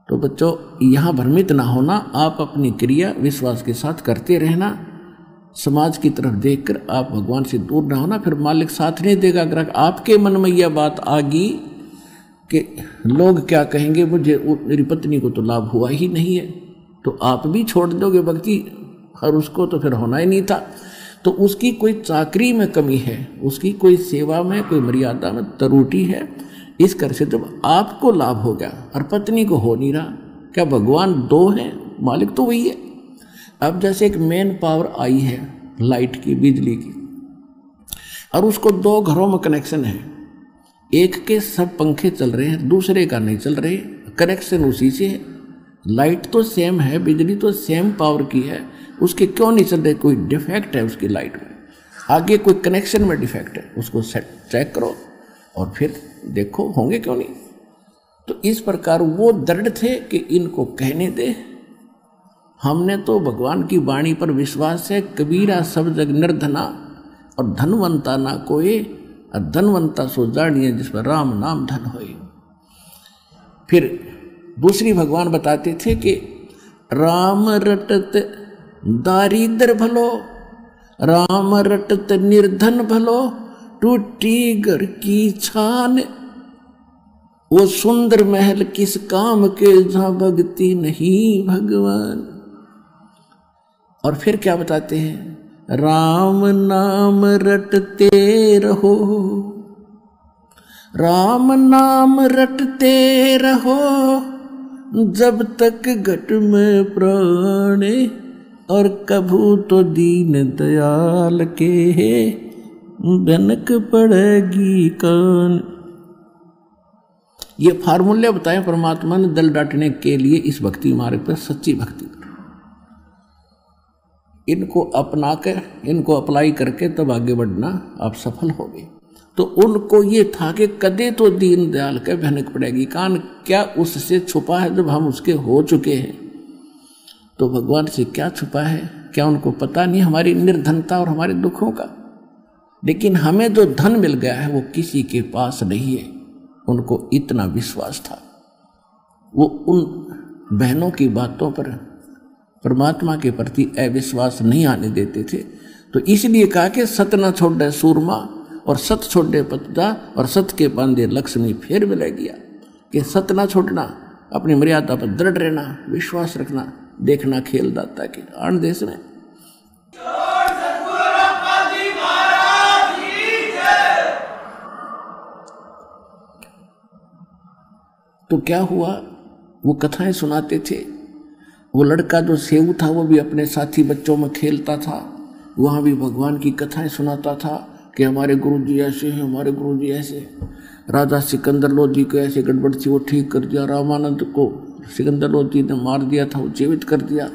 तो बच्चों यहाँ भ्रमित ना होना, आप अपनी क्रिया विश्वास के साथ करते रहना, समाज की तरफ देखकर आप भगवान से दूर ना होना, फिर मालिक साथ नहीं देगा। अगर आपके मन में यह बात आ गई कि लोग क्या कहेंगे, मुझे मेरी पत्नी को तो लाभ हुआ ही नहीं है, तो आप भी छोड़ दोगे भक्ति और उसको तो फिर होना ही नहीं था। तो उसकी कोई चाकरी में कमी है, उसकी कोई सेवा में कोई मर्यादा में त्रुटि है, इस कर से जब आपको लाभ हो गया और पत्नी को हो नहीं रहा, क्या भगवान दो हैं? मालिक तो वही है। अब जैसे एक मेन पावर आई है लाइट की, बिजली की, और उसको 2 घरों में कनेक्शन है, एक के सब पंखे चल रहे हैं, दूसरे का नहीं चल रहे, कनेक्शन उसी से है। लाइट तो सेम है, बिजली तो सेम पावर की है, उसके क्यों नहीं चल रहे? कोई डिफेक्ट है उसकी लाइट में, आगे कोई कनेक्शन में डिफेक्ट है, उसको चेक करो और फिर देखो होंगे क्यों नहीं। तो इस प्रकार वो दृढ़ थे कि इनको कहने दे, हमने तो भगवान की वाणी पर विश्वास है। कबीरा सब जग निर्धना और धनवंता ना कोई, और धनवंता सो जानिए जिस पर राम नाम धन होए। फिर दूसरी भगवान बताते थे कि राम रटत दारिद्र भलो, राम रटत निर्धन भलो, टूटी घर की छान, वो सुंदर महल किस काम के जहां भक्ति नहीं भगवान। और फिर क्या बताते हैं? राम नाम रटते रहो, राम नाम रटते रहो, जब तक घट में प्राण, और कभू तो दीन दयाल के बनक पड़ेगी कान। ये फार्मूले बताए परमात्मा ने दल डांटने के लिए इस भक्ति मार्ग पर, सच्ची भक्ति पर। इनको अपना कर, इनको अप्लाई करके तब आगे बढ़ना आप सफल होगे। तो उनको ये था कि कदे तो दीन दयाल के भनक पड़ेगी कान, क्या उससे छुपा है? जब हम उसके हो चुके हैं तो भगवान से क्या छुपा है? क्या उनको पता नहीं हमारी निर्धनता और हमारे दुखों का? लेकिन हमें जो धन मिल गया है वो किसी के पास नहीं है। उनको इतना विश्वास था, वो उन बहनों की बातों पर परमात्मा के प्रति अविश्वास नहीं आने देते थे। तो इसलिए कहा कि सत न छोड़े सूरमा और सत छोड़े पतदा और सत के बांधे लक्ष्मी फिर मिल गया। कि सत न छोड़ना, अपनी मर्यादा पर दृढ़ रहना, विश्वास रखना, देखना खेल दाता के आन देश में। तो क्या हुआ? वो कथाएं सुनाते थे। वो लड़का जो सेऊ था वो भी अपने साथी बच्चों में खेलता था, वहाँ भी भगवान की कथाएं सुनाता था कि हमारे गुरुजी ऐसे हैं, हमारे गुरुजी ऐसे। राजा सिकंदर लोधी को ऐसे गड़बड़ थी वो ठीक कर दिया, रामानंद को सिकंदर लोधी ने मार दिया था वो जीवित कर दिया,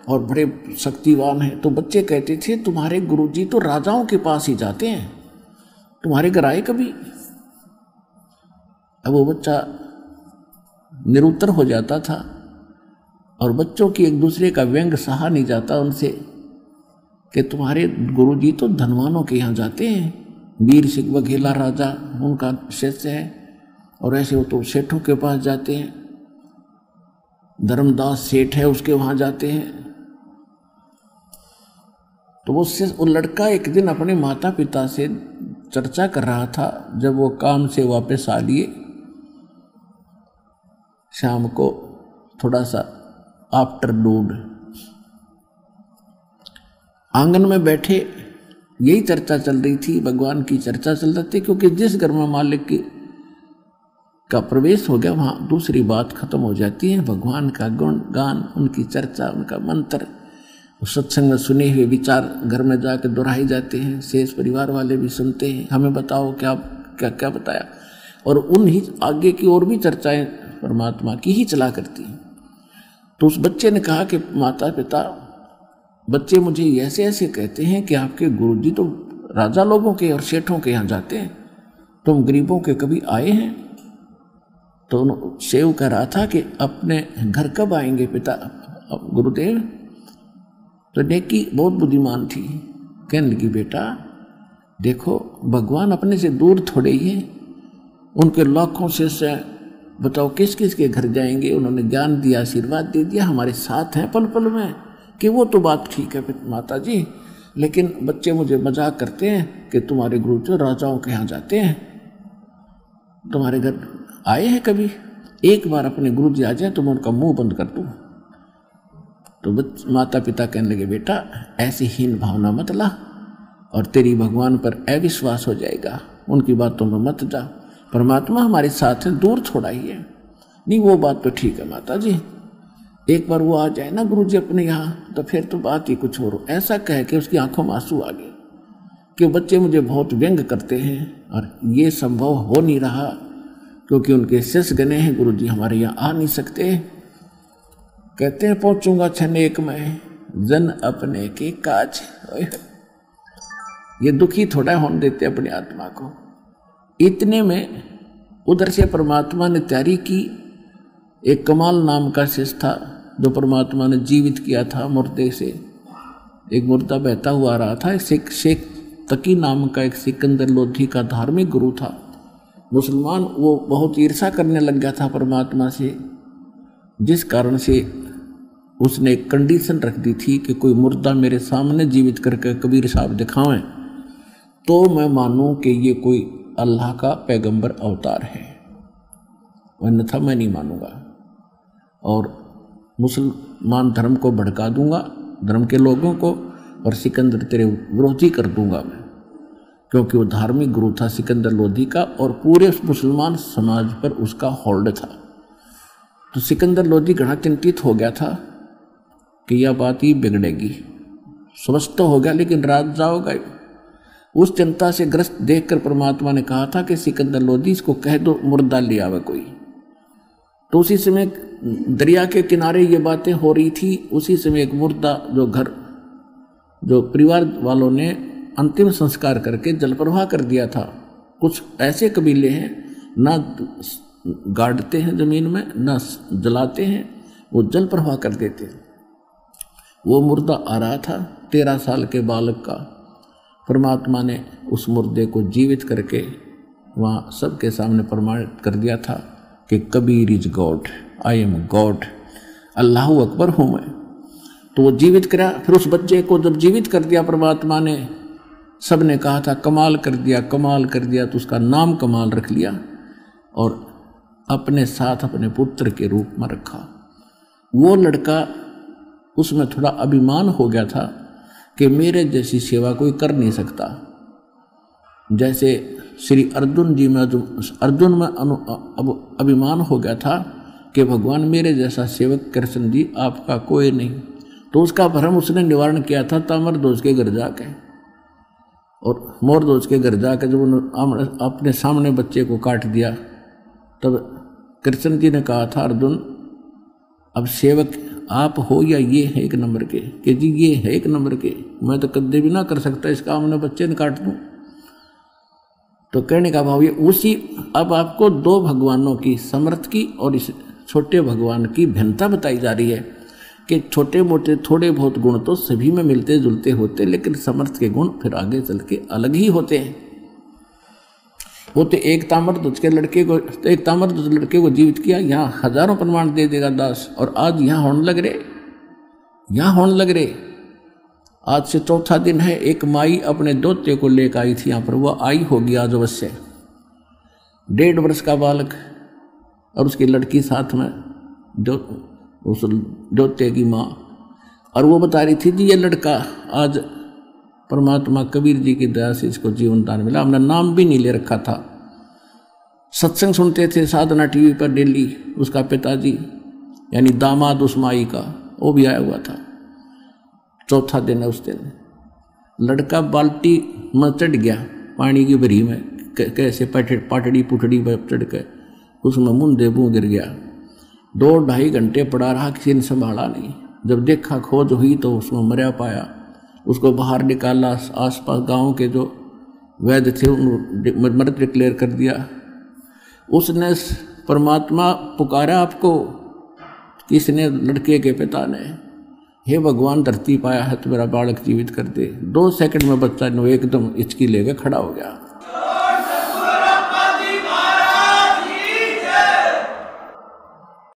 और बड़े शक्तिवान हैं। तो बच्चे कहते थे तुम्हारे गुरुजी तो राजाओं के पास ही जाते हैं, तुम्हारे घर आए कभी? अब वो बच्चा निरुत्तर हो जाता था, और बच्चों की एक दूसरे का व्यंग सहा नहीं जाता उनसे कि तुम्हारे गुरुजी तो धनवानों के यहाँ जाते हैं, वीर सिंह बघेला राजा उनका शिष्य है, और ऐसे वो तो सेठों के पास जाते हैं, धर्मदास सेठ है उसके वहाँ जाते हैं। तो वो लड़का एक दिन अपने माता पिता से चर्चा कर रहा था, जब वो काम से वापस आ लिए शाम को थोड़ा सा आफ्टरनून, आंगन में बैठे यही चर्चा चल रही थी, भगवान की चर्चा चल रही थी। क्योंकि जिस घर में मालिक का प्रवेश हो गया वहाँ दूसरी बात खत्म हो जाती है। भगवान का गुण गान, उनकी चर्चा, उनका मंत्र, सत्संग में सुने हुए विचार घर में जाकर दोहराए जाते हैं। शेष परिवार वाले भी सुनते हैं, हमें बताओ क्या क्या क्या बताया, और उन ही आगे की और भी चर्चाएं परमात्मा की ही चला करती हैं। तो उस बच्चे ने कहा कि माता पिता, बच्चे मुझे ऐसे ऐसे कहते हैं कि आपके गुरुजी तो राजा लोगों के और सेठों के यहाँ जाते हैं, तुम गरीबों के कभी आए हैं? तो सेव कह रहा था कि अपने घर कब आएंगे पिता गुरुदेव। तो नेकी बहुत बुद्धिमान थी, कहने लगी बेटा देखो भगवान अपने से दूर थोड़े ही है, उनके लाखों से बताओ किस किस के घर जाएंगे। उन्होंने ज्ञान दिया, आशीर्वाद दे दिया, हमारे साथ हैं पल पल में, कि वो तो बात ठीक है माता जी, लेकिन बच्चे मुझे मजाक करते हैं कि तुम्हारे गुरु जो राजाओं के यहाँ जाते हैं, तुम्हारे घर आए हैं कभी? एक बार अपने गुरु जी आ जाए तो मैं उनका मुंह बंद कर दूँ। तो माता पिता कहने लगे बेटा ऐसी हीन भावना मत ला, और तेरी भगवान पर अविश्वास हो जाएगा, उनकी बातों में मत जा, परमात्मा हमारे साथ है, दूर थोड़ा ही है। नहीं वो बात तो ठीक है माता जी, एक बार वो आ जाए ना गुरु जी अपने यहाँ तो फिर तो बात ही कुछ और हो। ऐसा कह के उसकी आंखों में आंसू आ गए कि बच्चे मुझे बहुत व्यंग करते हैं और ये संभव हो नहीं रहा क्योंकि उनके शिष्य गने हैं, गुरु जी हमारे यहाँ आ नहीं सकते। कहते हैं पहुंचूंगा क्षण एक में जन अपने के काज। ये दुखी थोड़ा होने देते अपनी आत्मा को। इतने में उधर से परमात्मा ने तैयारी की। एक कमाल नाम का शिष्य था जो परमात्मा ने जीवित किया था मुर्दे से, एक मुर्दा बहता हुआ आ रहा था। शेख तकी नाम का एक सिकंदर लोधी का धार्मिक गुरु था, मुसलमान। वो बहुत ईर्ष्या करने लग गया था परमात्मा से, जिस कारण से उसने एक कंडीशन रख दी थी कि कोई मुर्दा मेरे सामने जीवित करके कबीर साहब दिखावें तो मैं मानूं कि ये कोई अल्लाह का पैगंबर अवतार है, अन्यथा मैं नहीं मानूंगा और मुसलमान धर्म को भड़का दूंगा, धर्म के लोगों को, और सिकंदर तेरे विरोधी कर दूंगा मैं। क्योंकि वो धार्मिक गुरु था सिकंदर लोधी का और पूरे मुसलमान समाज पर उसका होल्ड था। तो सिकंदर लोधी घना चिंतित हो गया था कि यह बात ही बिगड़ेगी। समझ तो हो गया लेकिन रात जाओगा। उस चिंता से ग्रस्त देखकर परमात्मा ने कहा था कि सिकंदर लोधी इसको कह दो मुर्दा ले आवे कोई। तो उसी समय दरिया के किनारे ये बातें हो रही थी। उसी समय एक मुर्दा जो परिवार वालों ने अंतिम संस्कार करके जल प्रवाह कर दिया था। कुछ ऐसे कबीले हैं ना गाड़ते हैं जमीन में ना जलाते हैं, वो जल प्रवाह कर देते हैं। वो मुर्दा आ रहा था 13 साल के बालक का। परमात्मा ने उस मुर्दे को जीवित करके वहाँ सबके सामने प्रमाणित कर दिया था कि Kabir is God, I am God, Allah Akbar हूँ मैं। तो वो जीवित करा। फिर उस बच्चे को जब जीवित कर दिया परमात्मा ने, सब ने कहा था कमाल कर दिया, कमाल कर दिया, तो उसका नाम कमाल रख लिया और अपने साथ अपने पुत्र के रूप में रखा। वो लड़का, उसमें थोड़ा अभिमान हो गया था कि मेरे जैसी सेवा कोई कर नहीं सकता। जैसे श्री अर्जुन जी में अर्जुन में अब अभिमान हो गया था कि भगवान मेरे जैसा सेवक कृष्ण जी आपका कोई नहीं। तो उसका भ्रम उसने निवारण किया था ताम्रध्वज के घर जाके, और मोरध्वज के घर जाकर जब उन्होंने अपने सामने बच्चे को काट दिया तब कृष्ण जी ने कहा था अर्जुन अब सेवक आप हो या ये है एक नंबर के, कि जी ये है एक नंबर के, मैं तो कदे भी ना कर सकता इसका, हमने बच्चे ने काट दूं। तो कहने का भाव ये उसी, अब आपको दो भगवानों की, समर्थ की और इस छोटे भगवान की भिन्नता बताई जा रही है कि छोटे मोटे थोड़े बहुत गुण तो सभी में मिलते जुलते होते, लेकिन समर्थ के गुण फिर आगे चल के अलग ही होते हैं। वो तो एक ताम्रध्वज लड़के को जीवित किया, यहाँ हजारों प्रमाण दे देगा दास, और आज यहाँ होने लग रहे। आज से चौथा दिन है। एक माई अपने दोते को लेकर आई थी यहाँ पर, वह आई होगी आज अवश्य, 1.5 वर्ष का बालक और उसकी लड़की साथ में, जो उस दोते की माँ, और वो बता रही थी जी ये लड़का आज परमात्मा कबीर जी की दया से इसको जीवन दान मिला, हमने नाम भी नहीं ले रखा था। सत्संग सुनते थे साधना टीवी पर डेली, उसका पिताजी यानी दामाद उस माई का वो भी आया हुआ था। चौथा दिन है उस दिन, लड़का बाल्टी में चढ़ गया पानी की भरी में, कैसे पाटड़ी पुटड़ी पर चढ़ के उसमें मुंदे मुँह गिर गया। 2-2.5 घंटे पड़ा रहा, किसी ने संभाला नहीं। जब देखा खोज हुई तो उसमें मरा पाया। उसको बाहर निकाला, आसपास गांव के जो वैद्य थे उन्होंने मृत डिक्लेयर कर दिया। उसने परमात्मा पुकारा आपको, किसने? लड़के के पिता ने, हे भगवान धरती पाया है तो मेरा बालक जीवित कर दे। 2 सेकंड में बच्चा एकदम हिचकी लेकर खड़ा हो गया।